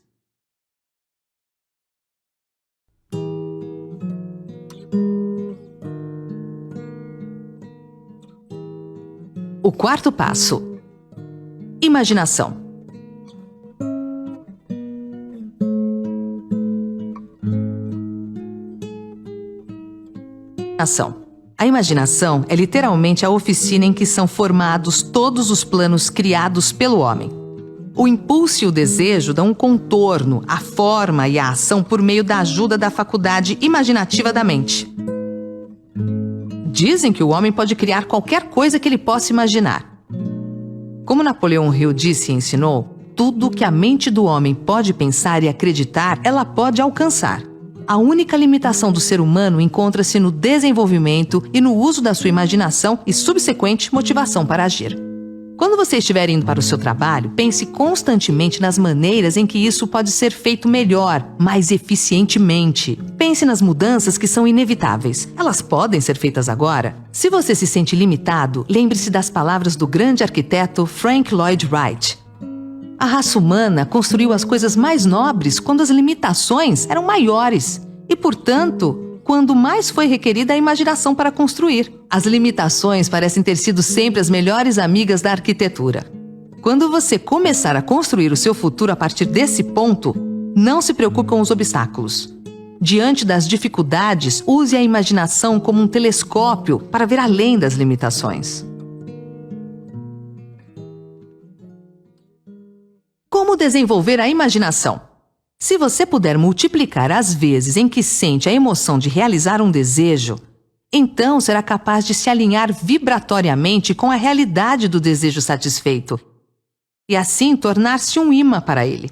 O quarto passo: imaginação. A imaginação é literalmente a oficina em que são formados todos os planos criados pelo homem. O impulso e o desejo dão um contorno, a forma e a ação por meio da ajuda da faculdade imaginativa da mente. Dizem que o homem pode criar qualquer coisa que ele possa imaginar. Como Napoleão Hill disse e ensinou, tudo que a mente do homem pode pensar e acreditar, ela pode alcançar. A única limitação do ser humano encontra-se no desenvolvimento e no uso da sua imaginação e subsequente motivação para agir. Quando você estiver indo para o seu trabalho, pense constantemente nas maneiras em que isso pode ser feito melhor, mais eficientemente. Pense nas mudanças que são inevitáveis. Elas podem ser feitas agora? Se você se sente limitado, lembre-se das palavras do grande arquiteto Frank Lloyd Wright. A raça humana construiu as coisas mais nobres quando as limitações eram maiores e, portanto, quando mais foi requerida a imaginação para construir. As limitações parecem ter sido sempre as melhores amigas da arquitetura. Quando você começar a construir o seu futuro a partir desse ponto, não se preocupe com os obstáculos. Diante das dificuldades, use a imaginação como um telescópio para ver além das limitações. Como desenvolver a imaginação? Se você puder multiplicar as vezes em que sente a emoção de realizar um desejo, então será capaz de se alinhar vibratoriamente com a realidade do desejo satisfeito e assim tornar-se um imã para ele.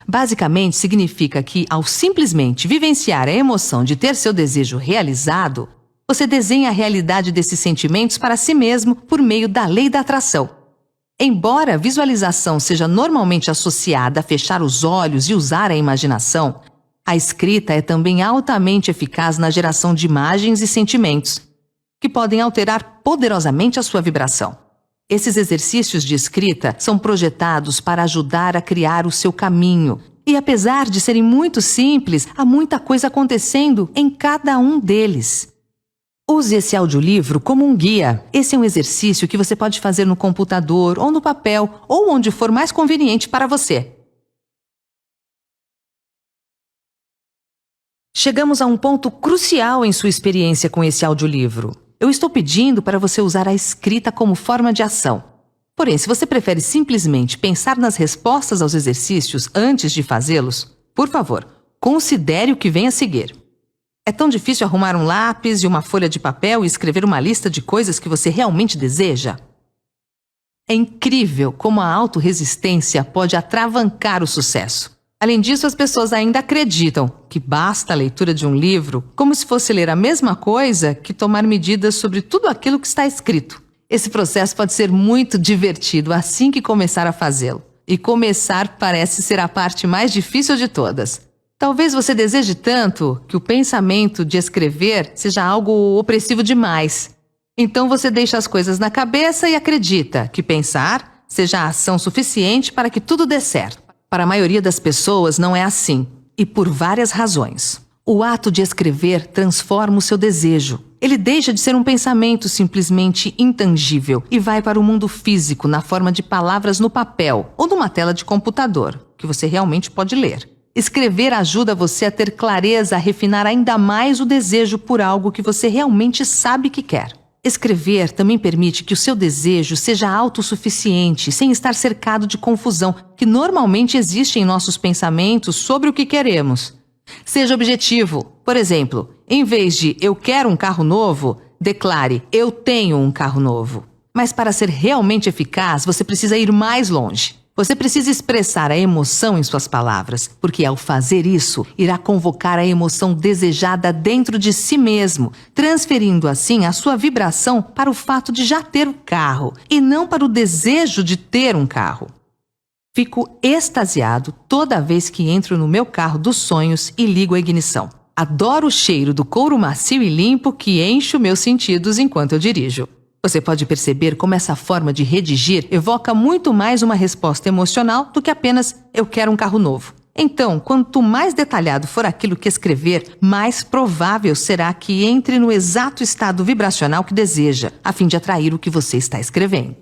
Basicamente, significa que, ao simplesmente vivenciar a emoção de ter seu desejo realizado, você desenha a realidade desses sentimentos para si mesmo por meio da lei da atração. Embora a visualização seja normalmente associada a fechar os olhos e usar a imaginação, a escrita é também altamente eficaz na geração de imagens e sentimentos, que podem alterar poderosamente a sua vibração. Esses exercícios de escrita são projetados para ajudar a criar o seu caminho. E apesar de serem muito simples, há muita coisa acontecendo em cada um deles. Use esse audiolivro como um guia. Esse é um exercício que você pode fazer no computador ou no papel, ou onde for mais conveniente para você. Chegamos a um ponto crucial em sua experiência com esse audiolivro. Eu estou pedindo para você usar a escrita como forma de ação. Porém, se você prefere simplesmente pensar nas respostas aos exercícios antes de fazê-los, por favor, considere o que vem a seguir. É tão difícil arrumar um lápis e uma folha de papel e escrever uma lista de coisas que você realmente deseja? É incrível como a autorresistência pode atravancar o sucesso. Além disso, as pessoas ainda acreditam que basta a leitura de um livro como se fosse ler a mesma coisa que tomar medidas sobre tudo aquilo que está escrito. Esse processo pode ser muito divertido assim que começar a fazê-lo. E começar parece ser a parte mais difícil de todas. Talvez você deseje tanto que o pensamento de escrever seja algo opressivo demais. Então você deixa as coisas na cabeça e acredita que pensar seja a ação suficiente para que tudo dê certo. Para a maioria das pessoas não é assim, e por várias razões. O ato de escrever transforma o seu desejo. Ele deixa de ser um pensamento simplesmente intangível e vai para o mundo físico na forma de palavras no papel ou numa tela de computador, que você realmente pode ler. Escrever ajuda você a ter clareza, a refinar ainda mais o desejo por algo que você realmente sabe que quer. Escrever também permite que o seu desejo seja autossuficiente, sem estar cercado de confusão, que normalmente existe em nossos pensamentos sobre o que queremos. Seja objetivo. Por exemplo, em vez de "eu quero um carro novo", declare "eu tenho um carro novo". Mas para ser realmente eficaz, você precisa ir mais longe. Você precisa expressar a emoção em suas palavras, porque ao fazer isso, irá convocar a emoção desejada dentro de si mesmo, transferindo assim a sua vibração para o fato de já ter o carro, e não para o desejo de ter um carro. Fico extasiado toda vez que entro no meu carro dos sonhos e ligo a ignição. Adoro o cheiro do couro macio e limpo que enche os meus sentidos enquanto eu dirijo. Você pode perceber como essa forma de redigir evoca muito mais uma resposta emocional do que apenas "eu quero um carro novo". Então, quanto mais detalhado for aquilo que escrever, mais provável será que entre no exato estado vibracional que deseja, a fim de atrair o que você está escrevendo.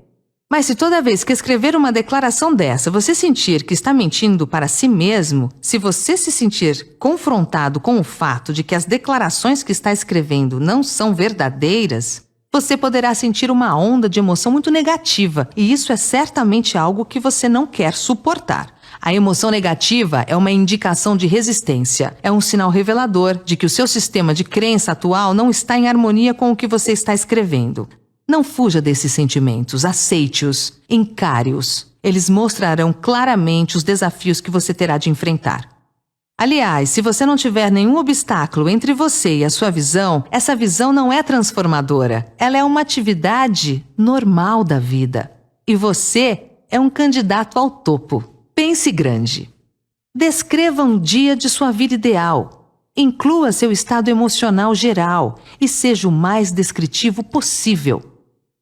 Mas se toda vez que escrever uma declaração dessa você sentir que está mentindo para si mesmo, se você se sentir confrontado com o fato de que as declarações que está escrevendo não são verdadeiras, você poderá sentir uma onda de emoção muito negativa, e isso é certamente algo que você não quer suportar. A emoção negativa é uma indicação de resistência, é um sinal revelador de que o seu sistema de crença atual não está em harmonia com o que você está escrevendo. Não fuja desses sentimentos, aceite-os, encare-os. Eles mostrarão claramente os desafios que você terá de enfrentar. Aliás, se você não tiver nenhum obstáculo entre você e a sua visão, essa visão não é transformadora. Ela é uma atividade normal da vida. E você é um candidato ao topo. Pense grande. Descreva um dia de sua vida ideal. Inclua seu estado emocional geral e seja o mais descritivo possível.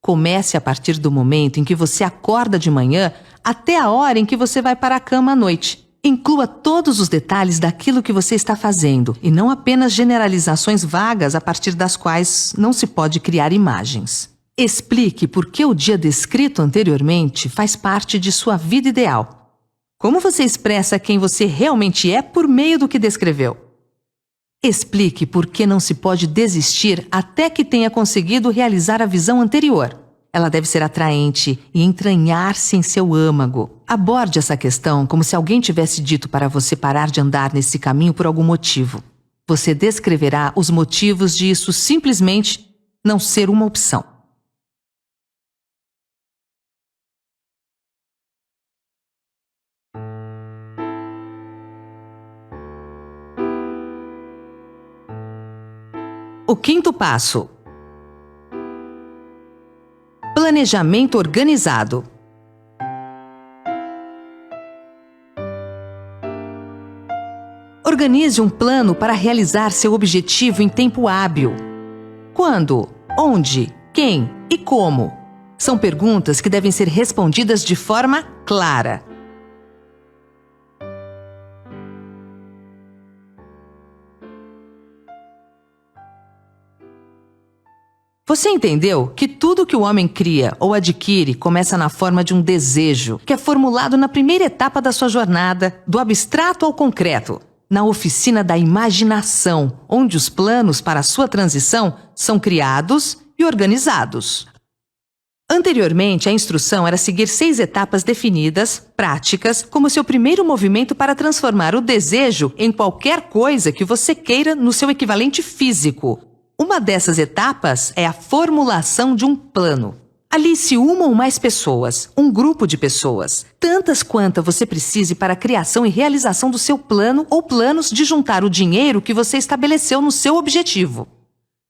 Comece a partir do momento em que você acorda de manhã até a hora em que você vai para a cama à noite. Inclua todos os detalhes daquilo que você está fazendo e não apenas generalizações vagas a partir das quais não se pode criar imagens. Explique por que o dia descrito anteriormente faz parte de sua vida ideal. Como você expressa quem você realmente é por meio do que descreveu? Explique por que não se pode desistir até que tenha conseguido realizar a visão anterior. Ela deve ser atraente e entranhar-se em seu âmago. Aborde essa questão como se alguém tivesse dito para você parar de andar nesse caminho por algum motivo. Você descreverá os motivos de isso simplesmente não ser uma opção. O quinto passo: planejamento organizado. Organize um plano para realizar seu objetivo em tempo hábil. Quando, onde, quem e como? São perguntas que devem ser respondidas de forma clara. Você entendeu que tudo que o homem cria ou adquire começa na forma de um desejo, que é formulado na primeira etapa da sua jornada, do abstrato ao concreto, na oficina da imaginação, onde os planos para a sua transição são criados e organizados. Anteriormente, a instrução era seguir 6 etapas definidas, práticas, como seu primeiro movimento para transformar o desejo em qualquer coisa que você queira no seu equivalente físico. Uma dessas etapas é a formulação de um plano. Alice uma ou mais pessoas, um grupo de pessoas, tantas quantas você precise para a criação e realização do seu plano ou planos de juntar o dinheiro que você estabeleceu no seu objetivo.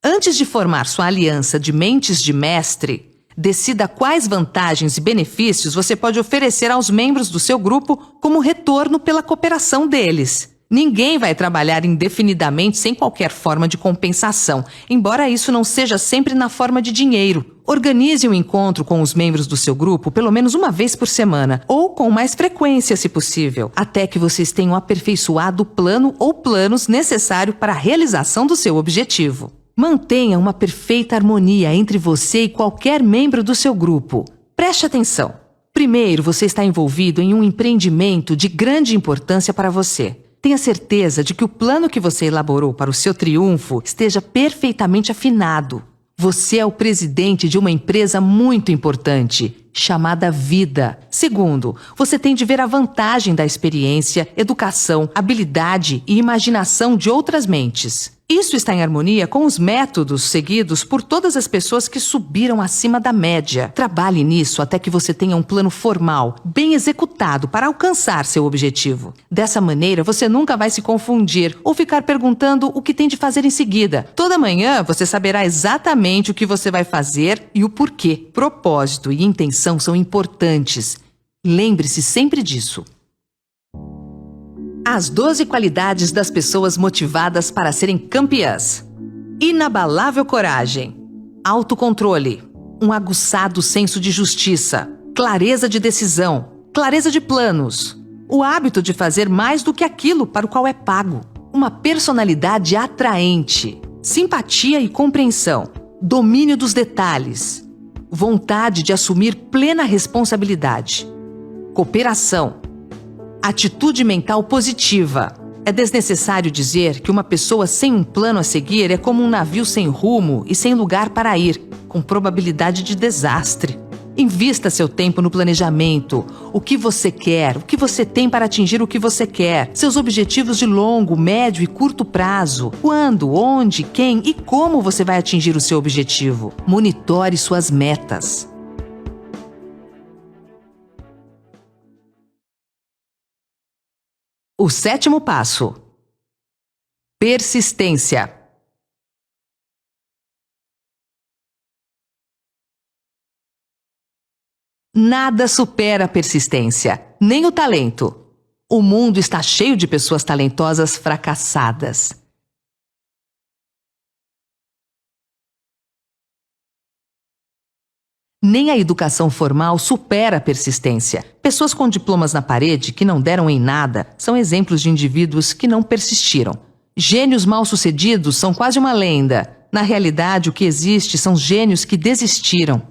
Antes de formar sua aliança de mentes de mestre, decida quais vantagens e benefícios você pode oferecer aos membros do seu grupo como retorno pela cooperação deles. Ninguém vai trabalhar indefinidamente sem qualquer forma de compensação, embora isso não seja sempre na forma de dinheiro. Organize um encontro com os membros do seu grupo pelo menos uma vez por semana, ou com mais frequência, se possível, até que vocês tenham aperfeiçoado o plano ou planos necessários para a realização do seu objetivo. Mantenha uma perfeita harmonia entre você e qualquer membro do seu grupo. Preste atenção. Primeiro, você está envolvido em um empreendimento de grande importância para você. Tenha certeza de que o plano que você elaborou para o seu triunfo esteja perfeitamente afinado. Você é o presidente de uma empresa muito importante, chamada vida. Segundo, você tem de ver a vantagem da experiência, educação, habilidade e imaginação de outras mentes. Isso está em harmonia com os métodos seguidos por todas as pessoas que subiram acima da média. Trabalhe nisso até que você tenha um plano formal, bem executado para alcançar seu objetivo. Dessa maneira, você nunca vai se confundir ou ficar perguntando o que tem de fazer em seguida. Toda manhã, você saberá exatamente o que você vai fazer e o porquê. Propósito e intenção são importantes. Lembre-se sempre disso. As 12 qualidades das pessoas motivadas para serem campeãs. Inabalável coragem, autocontrole, um aguçado senso de justiça, clareza de decisão, clareza de planos, o hábito de fazer mais do que aquilo para o qual é pago, uma personalidade atraente, simpatia e compreensão, domínio dos detalhes, vontade de assumir plena responsabilidade, cooperação, atitude mental positiva. É desnecessário dizer que uma pessoa sem um plano a seguir é como um navio sem rumo e sem lugar para ir, com probabilidade de desastre. Invista seu tempo no planejamento. O que você quer, o que você tem para atingir o que você quer, seus objetivos de longo, médio e curto prazo, quando, onde, quem e como você vai atingir o seu objetivo. Monitore suas metas. O 7º passo: persistência. Nada supera a persistência, nem o talento. O mundo está cheio de pessoas talentosas fracassadas. Nem a educação formal supera a persistência. Pessoas com diplomas na parede que não deram em nada são exemplos de indivíduos que não persistiram. Gênios mal-sucedidos são quase uma lenda. Na realidade, o que existe são gênios que desistiram.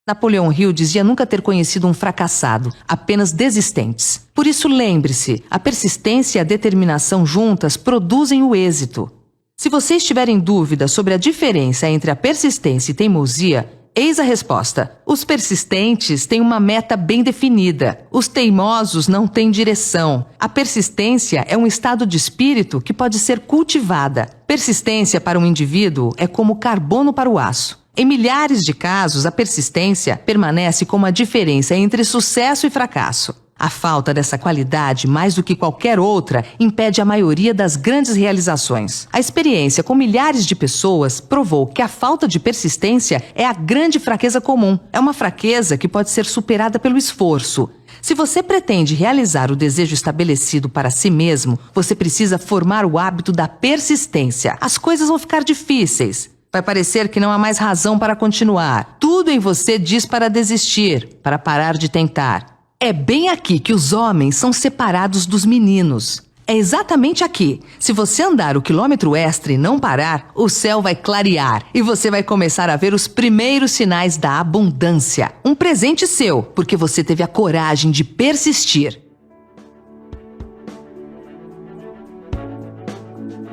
Napoleão Hill dizia nunca ter conhecido um fracassado, apenas desistentes. Por isso, lembre-se, a persistência e a determinação juntas produzem o êxito. Se você estiver em dúvida sobre a diferença entre a persistência e teimosia, eis a resposta. Os persistentes têm uma meta bem definida. Os teimosos não têm direção. A persistência é um estado de espírito que pode ser cultivada. Persistência para um indivíduo é como carbono para o aço. Em milhares de casos, a persistência permanece como a diferença entre sucesso e fracasso. A falta dessa qualidade, mais do que qualquer outra, impede a maioria das grandes realizações. A experiência com milhares de pessoas provou que a falta de persistência é a grande fraqueza comum. É uma fraqueza que pode ser superada pelo esforço. Se você pretende realizar o desejo estabelecido para si mesmo, você precisa formar o hábito da persistência. As coisas vão ficar difíceis. Vai parecer que não há mais razão para continuar. Tudo em você diz para desistir, para parar de tentar. É bem aqui que os homens são separados dos meninos. É exatamente aqui. Se você andar o quilômetro extra e não parar, o céu vai clarear e você vai começar a ver os primeiros sinais da abundância. Um presente seu, porque você teve a coragem de persistir.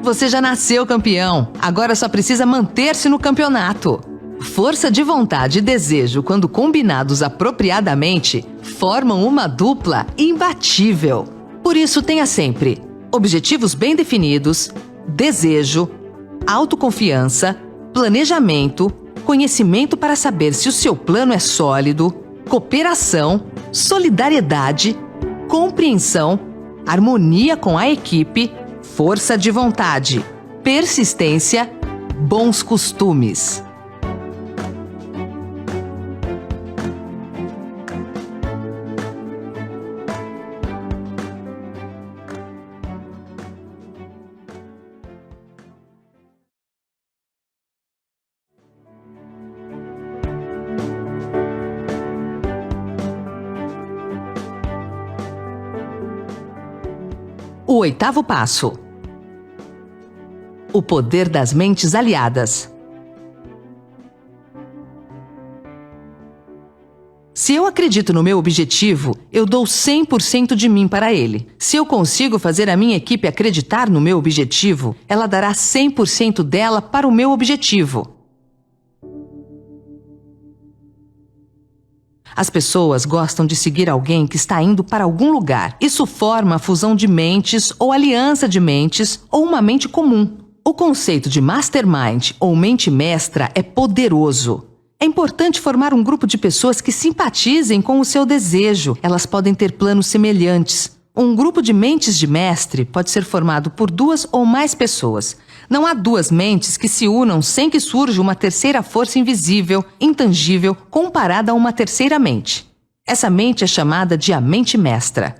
Você já nasceu campeão, agora só precisa manter-se no campeonato. Força de vontade e desejo, quando combinados apropriadamente, formam uma dupla imbatível. Por isso, tenha sempre objetivos bem definidos, desejo, autoconfiança, planejamento, conhecimento para saber se o seu plano é sólido, cooperação, solidariedade, compreensão, harmonia com a equipe, força de vontade, persistência, bons costumes. O 8º passo. O poder das mentes aliadas. Se eu acredito no meu objetivo, eu dou 100% de mim para ele. Se eu consigo fazer a minha equipe acreditar no meu objetivo, ela dará 100% dela para o meu objetivo. As pessoas gostam de seguir alguém que está indo para algum lugar. Isso forma a fusão de mentes ou aliança de mentes ou uma mente comum. O conceito de mastermind ou mente mestra é poderoso. É importante formar um grupo de pessoas que simpatizem com o seu desejo. Elas podem ter planos semelhantes. Um grupo de mentes de mestre pode ser formado por 2 ou mais pessoas. Não há 2 mentes que se unam sem que surja uma terceira força invisível, intangível, comparada a uma terceira mente. Essa mente é chamada de a mente mestra.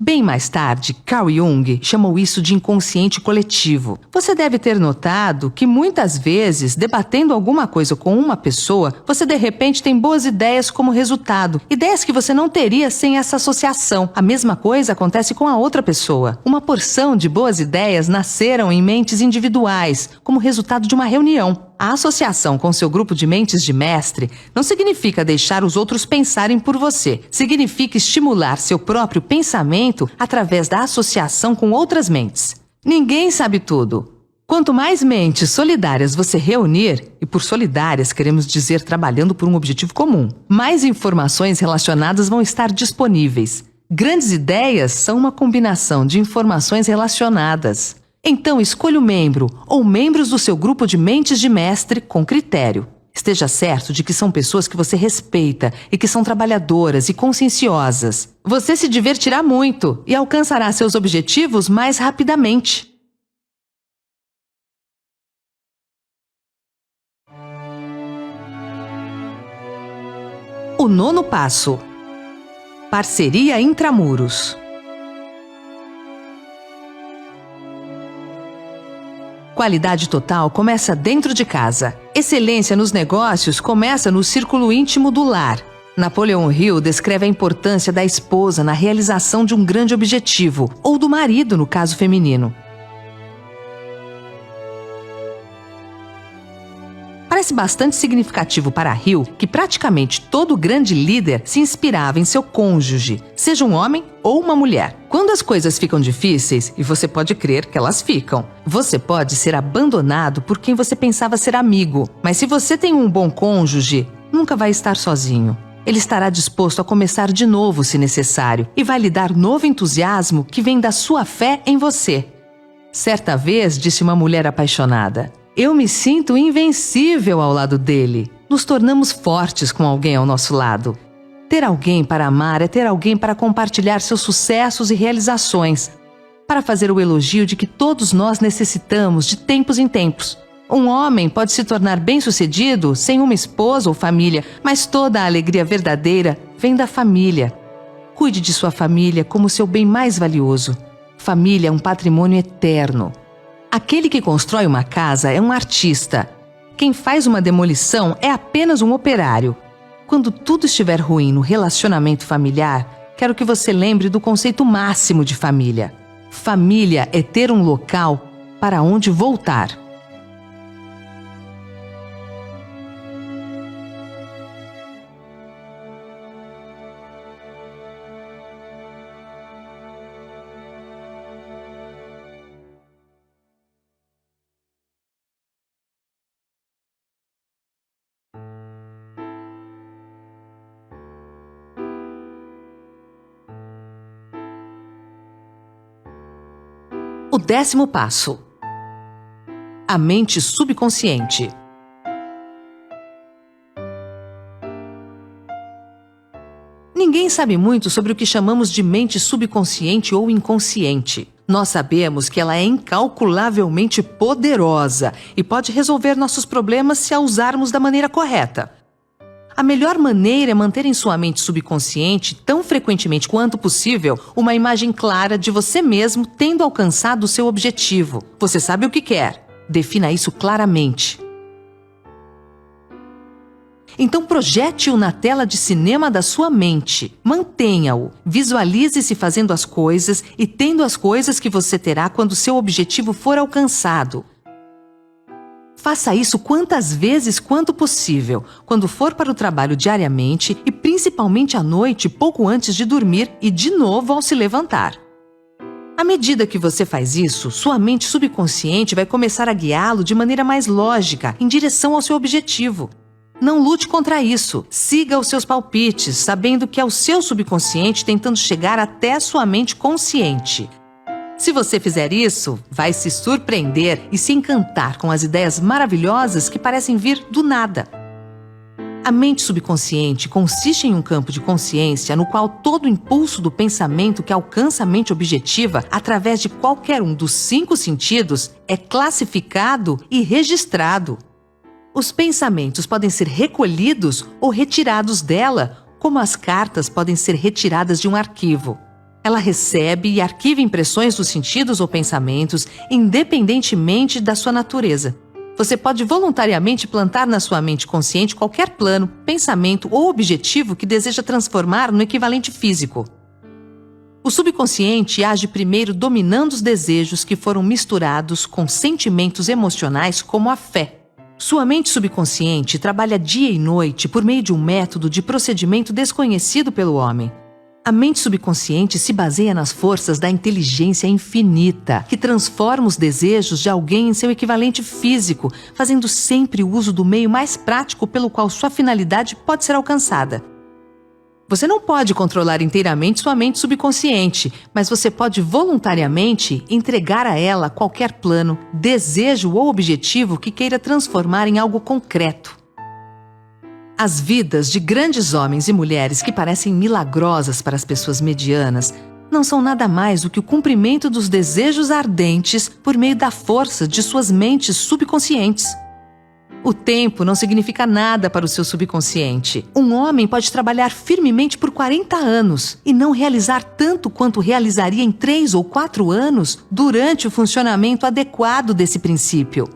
Bem mais tarde, Carl Jung chamou isso de inconsciente coletivo. Você deve ter notado que muitas vezes, debatendo alguma coisa com uma pessoa, você de repente tem boas ideias como resultado. Ideias que você não teria sem essa associação. A mesma coisa acontece com a outra pessoa. Uma porção de boas ideias nasceram em mentes individuais, como resultado de uma reunião. A associação com seu grupo de mentes de mestre não significa deixar os outros pensarem por você. Significa estimular seu próprio pensamento através da associação com outras mentes. Ninguém sabe tudo. Quanto mais mentes solidárias você reunir, e por solidárias queremos dizer trabalhando por um objetivo comum, mais informações relacionadas vão estar disponíveis. Grandes ideias são uma combinação de informações relacionadas. Então, escolha o membro ou membros do seu grupo de mentes de mestre com critério. Esteja certo de que são pessoas que você respeita e que são trabalhadoras e conscienciosas. Você se divertirá muito e alcançará seus objetivos mais rapidamente. O 9º passo. Parceria intramuros. Qualidade total começa dentro de casa. Excelência nos negócios começa no círculo íntimo do lar. Napoleão Hill descreve a importância da esposa na realização de um grande objetivo, ou do marido, no caso feminino. Parece bastante significativo para Hill que praticamente todo grande líder se inspirava em seu cônjuge, seja um homem ou uma mulher. Quando as coisas ficam difíceis, e você pode crer que elas ficam, você pode ser abandonado por quem você pensava ser amigo. Mas se você tem um bom cônjuge, nunca vai estar sozinho. Ele estará disposto a começar de novo se necessário e vai lhe dar novo entusiasmo que vem da sua fé em você. Certa vez, disse uma mulher apaixonada: "Eu me sinto invencível ao lado dele." Nos tornamos fortes com alguém ao nosso lado. Ter alguém para amar é ter alguém para compartilhar seus sucessos e realizações, para fazer o elogio de que todos nós necessitamos de tempos em tempos. Um homem pode se tornar bem-sucedido sem uma esposa ou família, mas toda a alegria verdadeira vem da família. Cuide de sua família como seu bem mais valioso. Família é um patrimônio eterno. Aquele que constrói uma casa é um artista. Quem faz uma demolição é apenas um operário. Quando tudo estiver ruim no relacionamento familiar, quero que você lembre do conceito máximo de família. Família é ter um local para onde voltar. O 10º passo: a mente subconsciente. Ninguém sabe muito sobre o que chamamos de mente subconsciente ou inconsciente. Nós sabemos que ela é incalculavelmente poderosa e pode resolver nossos problemas se a usarmos da maneira correta. A melhor maneira é manter em sua mente subconsciente, tão frequentemente quanto possível, uma imagem clara de você mesmo tendo alcançado o seu objetivo. Você sabe o que quer. Defina isso claramente. Então projete-o na tela de cinema da sua mente. Mantenha-o. Visualize-se fazendo as coisas e tendo as coisas que você terá quando seu objetivo for alcançado. Faça isso quantas vezes quanto possível, quando for para o trabalho diariamente e principalmente à noite, pouco antes de dormir e de novo ao se levantar. À medida que você faz isso, sua mente subconsciente vai começar a guiá-lo de maneira mais lógica, em direção ao seu objetivo. Não lute contra isso. Siga os seus palpites, sabendo que é o seu subconsciente tentando chegar até a sua mente consciente. Se você fizer isso, vai se surpreender e se encantar com as ideias maravilhosas que parecem vir do nada. A mente subconsciente consiste em um campo de consciência no qual todo o impulso do pensamento que alcança a mente objetiva através de qualquer um dos 5 sentidos é classificado e registrado. Os pensamentos podem ser recolhidos ou retirados dela, como as cartas podem ser retiradas de um arquivo. Ela recebe e arquiva impressões dos sentidos ou pensamentos, independentemente da sua natureza. Você pode voluntariamente plantar na sua mente consciente qualquer plano, pensamento ou objetivo que deseja transformar no equivalente físico. O subconsciente age primeiro dominando os desejos que foram misturados com sentimentos emocionais como a fé. Sua mente subconsciente trabalha dia e noite por meio de um método de procedimento desconhecido pelo homem. A mente subconsciente se baseia nas forças da inteligência infinita, que transforma os desejos de alguém em seu equivalente físico, fazendo sempre uso do meio mais prático pelo qual sua finalidade pode ser alcançada. Você não pode controlar inteiramente sua mente subconsciente, mas você pode voluntariamente entregar a ela qualquer plano, desejo ou objetivo que queira transformar em algo concreto. As vidas de grandes homens e mulheres que parecem milagrosas para as pessoas medianas não são nada mais do que o cumprimento dos desejos ardentes por meio da força de suas mentes subconscientes. O tempo não significa nada para o seu subconsciente. Um homem pode trabalhar firmemente por 40 anos e não realizar tanto quanto realizaria em 3 ou 4 anos durante o funcionamento adequado desse princípio.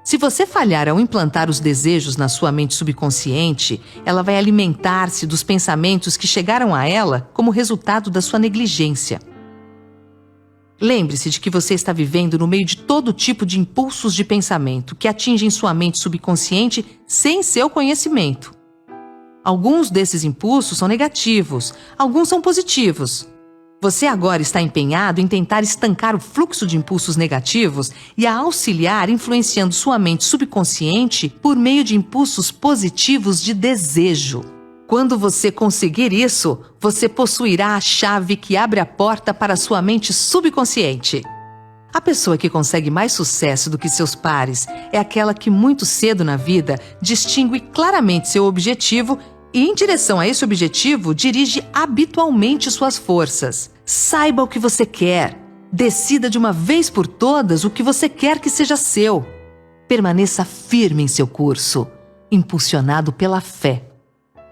Se você falhar ao implantar os desejos na sua mente subconsciente, ela vai alimentar-se dos pensamentos que chegaram a ela como resultado da sua negligência. Lembre-se de que você está vivendo no meio de todo tipo de impulsos de pensamento que atingem sua mente subconsciente sem seu conhecimento. Alguns desses impulsos são negativos, alguns são positivos. Você agora está empenhado em tentar estancar o fluxo de impulsos negativos e a auxiliar influenciando sua mente subconsciente por meio de impulsos positivos de desejo. Quando você conseguir isso, você possuirá a chave que abre a porta para sua mente subconsciente. A pessoa que consegue mais sucesso do que seus pares é aquela que muito cedo na vida distingue claramente seu objetivo e, em direção a esse objetivo, dirige habitualmente suas forças. Saiba o que você quer. Decida de uma vez por todas o que você quer que seja seu. Permaneça firme em seu curso, impulsionado pela fé.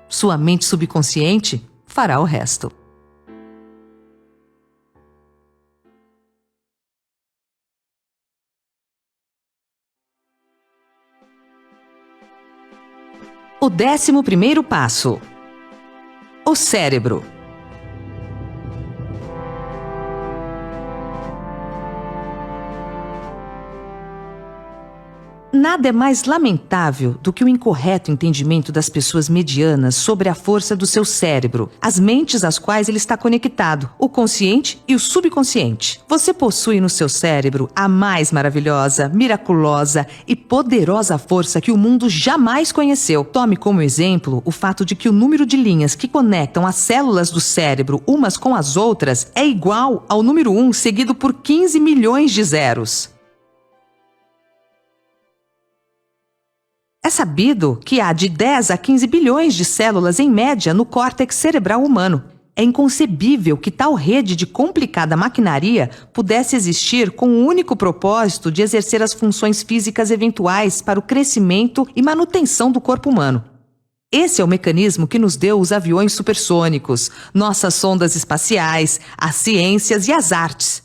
Sua mente subconsciente fará o resto. O 11º passo: o cérebro. Nada é mais lamentável do que o incorreto entendimento das pessoas medianas sobre a força do seu cérebro, as mentes às quais ele está conectado, o consciente e o subconsciente. Você possui no seu cérebro a mais maravilhosa, miraculosa e poderosa força que o mundo jamais conheceu. Tome como exemplo o fato de que o número de linhas que conectam as células do cérebro umas com as outras é igual ao número 1 seguido por 15 milhões de zeros. É sabido que há de 10 a 15 bilhões de células em média no córtex cerebral humano. É inconcebível que tal rede de complicada maquinaria pudesse existir com o único propósito de exercer as funções físicas eventuais para o crescimento e manutenção do corpo humano. Esse é o mecanismo que nos deu os aviões supersônicos, nossas sondas espaciais, as ciências e as artes.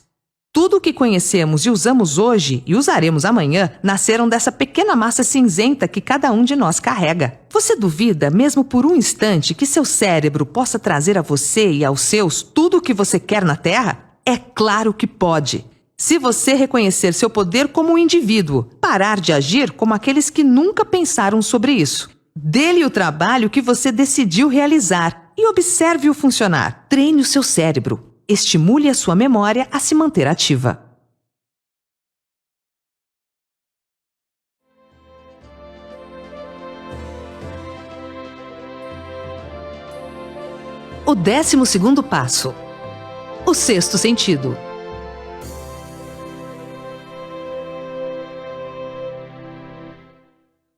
Tudo o que conhecemos e usamos hoje e usaremos amanhã nasceram dessa pequena massa cinzenta que cada um de nós carrega. Você duvida, mesmo por um instante, que seu cérebro possa trazer a você e aos seus tudo o que você quer na Terra? É claro que pode. Se você reconhecer seu poder como um indivíduo, parar de agir como aqueles que nunca pensaram sobre isso. Dê-lhe o trabalho que você decidiu realizar e observe-o funcionar. Treine o seu cérebro. Estimule a sua memória a se manter ativa. O 12º passo: o sexto sentido.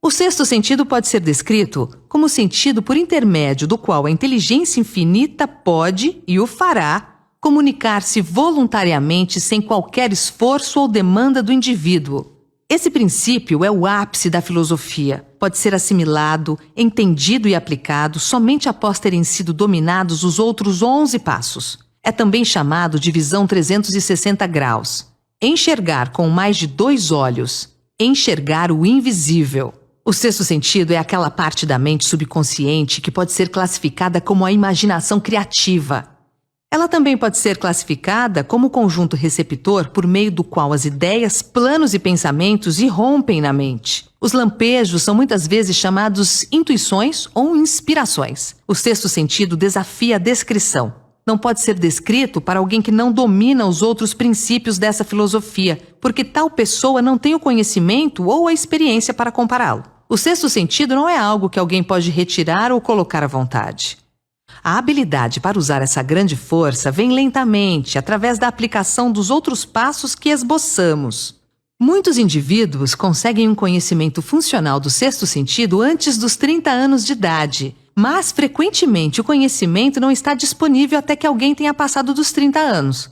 O sexto sentido pode ser descrito como o sentido por intermédio do qual a inteligência infinita pode, e o fará, comunicar-se voluntariamente sem qualquer esforço ou demanda do indivíduo. Esse princípio é o ápice da filosofia. Pode ser assimilado, entendido e aplicado somente após terem sido dominados os outros 11 passos. É também chamado de visão 360 graus. Enxergar com mais de 2 olhos. Enxergar o invisível. O sexto sentido é aquela parte da mente subconsciente que pode ser classificada como a imaginação criativa. Ela também pode ser classificada como o conjunto receptor por meio do qual as ideias, planos e pensamentos irrompem na mente. Os lampejos são muitas vezes chamados intuições ou inspirações. O sexto sentido desafia a descrição. Não pode ser descrito para alguém que não domina os outros princípios dessa filosofia, porque tal pessoa não tem o conhecimento ou a experiência para compará-lo. O sexto sentido não é algo que alguém pode retirar ou colocar à vontade. A habilidade para usar essa grande força vem lentamente, através da aplicação dos outros passos que esboçamos. Muitos indivíduos conseguem um conhecimento funcional do sexto sentido antes dos 30 anos de idade, mas frequentemente o conhecimento não está disponível até que alguém tenha passado dos 30 anos.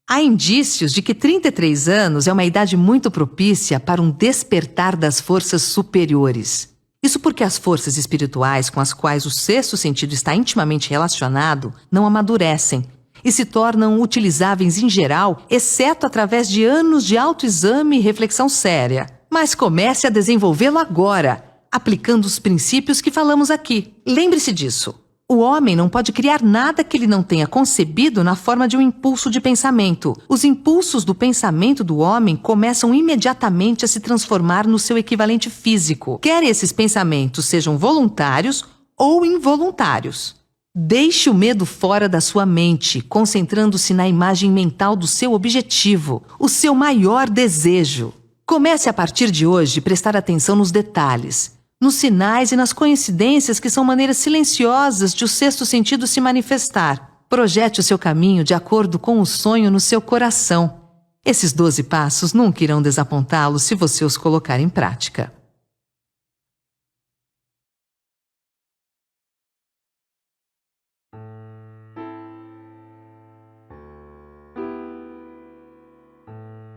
Há indícios de que 33 anos é uma idade muito propícia para um despertar das forças superiores. Isso porque as forças espirituais com as quais o sexto sentido está intimamente relacionado não amadurecem e se tornam utilizáveis em geral, exceto através de anos de autoexame e reflexão séria. Mas comece a desenvolvê-lo agora, aplicando os princípios que falamos aqui. Lembre-se disso. O homem não pode criar nada que ele não tenha concebido na forma de um impulso de pensamento. Os impulsos do pensamento do homem começam imediatamente a se transformar no seu equivalente físico, quer esses pensamentos sejam voluntários ou involuntários. Deixe o medo fora da sua mente, concentrando-se na imagem mental do seu objetivo, o seu maior desejo. Comece a partir de hoje a prestar atenção nos detalhes, nos sinais e nas coincidências que são maneiras silenciosas de o sexto sentido se manifestar. Projete o seu caminho de acordo com o sonho no seu coração. Esses 12 passos nunca irão desapontá-lo se você os colocar em prática.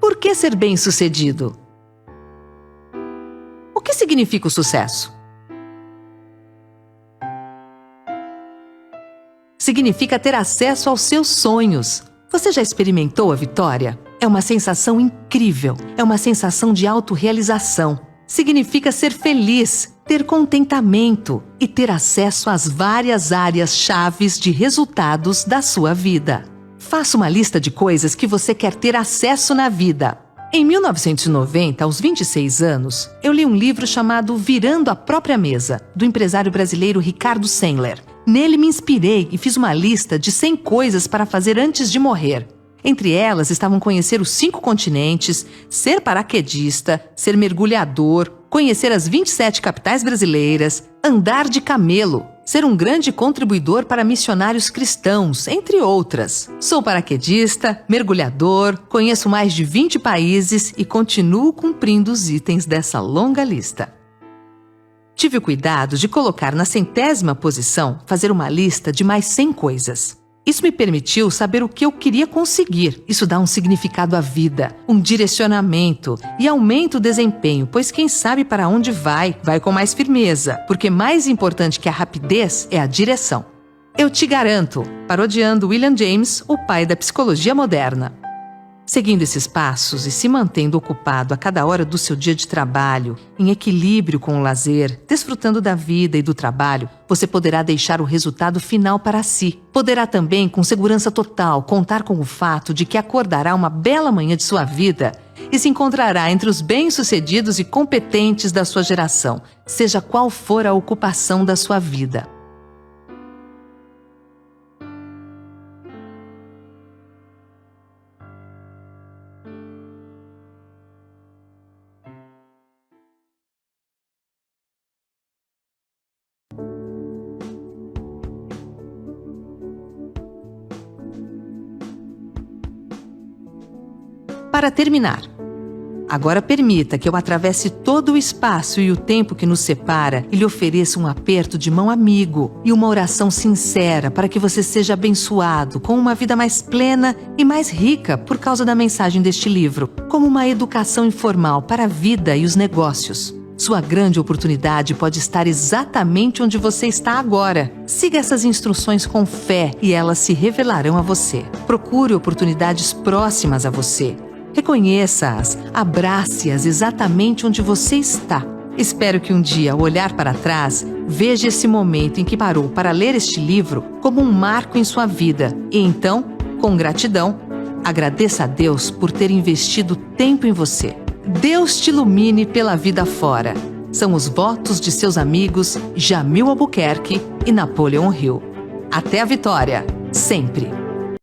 Por que ser bem-sucedido? O que significa o sucesso? Significa ter acesso aos seus sonhos. Você já experimentou a vitória? É uma sensação incrível. É uma sensação de autorrealização. Significa ser feliz, ter contentamento e ter acesso às várias áreas chaves de resultados da sua vida. Faça uma lista de coisas que você quer ter acesso na vida. Em 1990, aos 26 anos, eu li um livro chamado Virando a Própria Mesa, do empresário brasileiro Ricardo Sandler. Nele me inspirei e fiz uma lista de 100 coisas para fazer antes de morrer. Entre elas estavam conhecer os 5 continentes, ser paraquedista, ser mergulhador, conhecer as 27 capitais brasileiras, andar de camelo, ser um grande contribuidor para missionários cristãos, entre outras. Sou paraquedista, mergulhador, conheço mais de 20 países e continuo cumprindo os itens dessa longa lista. Tive o cuidado de colocar na 100ª posição, fazer uma lista de mais 100 coisas. Isso me permitiu saber o que eu queria conseguir. Isso dá um significado à vida, um direcionamento e aumenta o desempenho, pois quem sabe para onde vai com mais firmeza, porque mais importante que a rapidez é a direção. Eu te garanto, parodiando William James, o pai da psicologia moderna. Seguindo esses passos e se mantendo ocupado a cada hora do seu dia de trabalho, em equilíbrio com o lazer, desfrutando da vida e do trabalho, você poderá deixar o resultado final para si. Poderá também, com segurança total, contar com o fato de que acordará uma bela manhã de sua vida e se encontrará entre os bem-sucedidos e competentes da sua geração, seja qual for a ocupação da sua vida. Para terminar, agora permita que eu atravesse todo o espaço e o tempo que nos separa e lhe ofereça um aperto de mão amigo e uma oração sincera para que você seja abençoado com uma vida mais plena e mais rica por causa da mensagem deste livro, como uma educação informal para a vida e os negócios. Sua grande oportunidade pode estar exatamente onde você está agora. Siga essas instruções com fé e elas se revelarão a você. Procure oportunidades próximas a você. Reconheça-as, abrace-as exatamente onde você está. Espero que um dia, ao olhar para trás, veja esse momento em que parou para ler este livro como um marco em sua vida. E então, com gratidão, agradeça a Deus por ter investido tempo em você. Deus te ilumine pela vida fora. São os votos de seus amigos Jamil Albuquerque e Napoleon Hill. Até a vitória, sempre!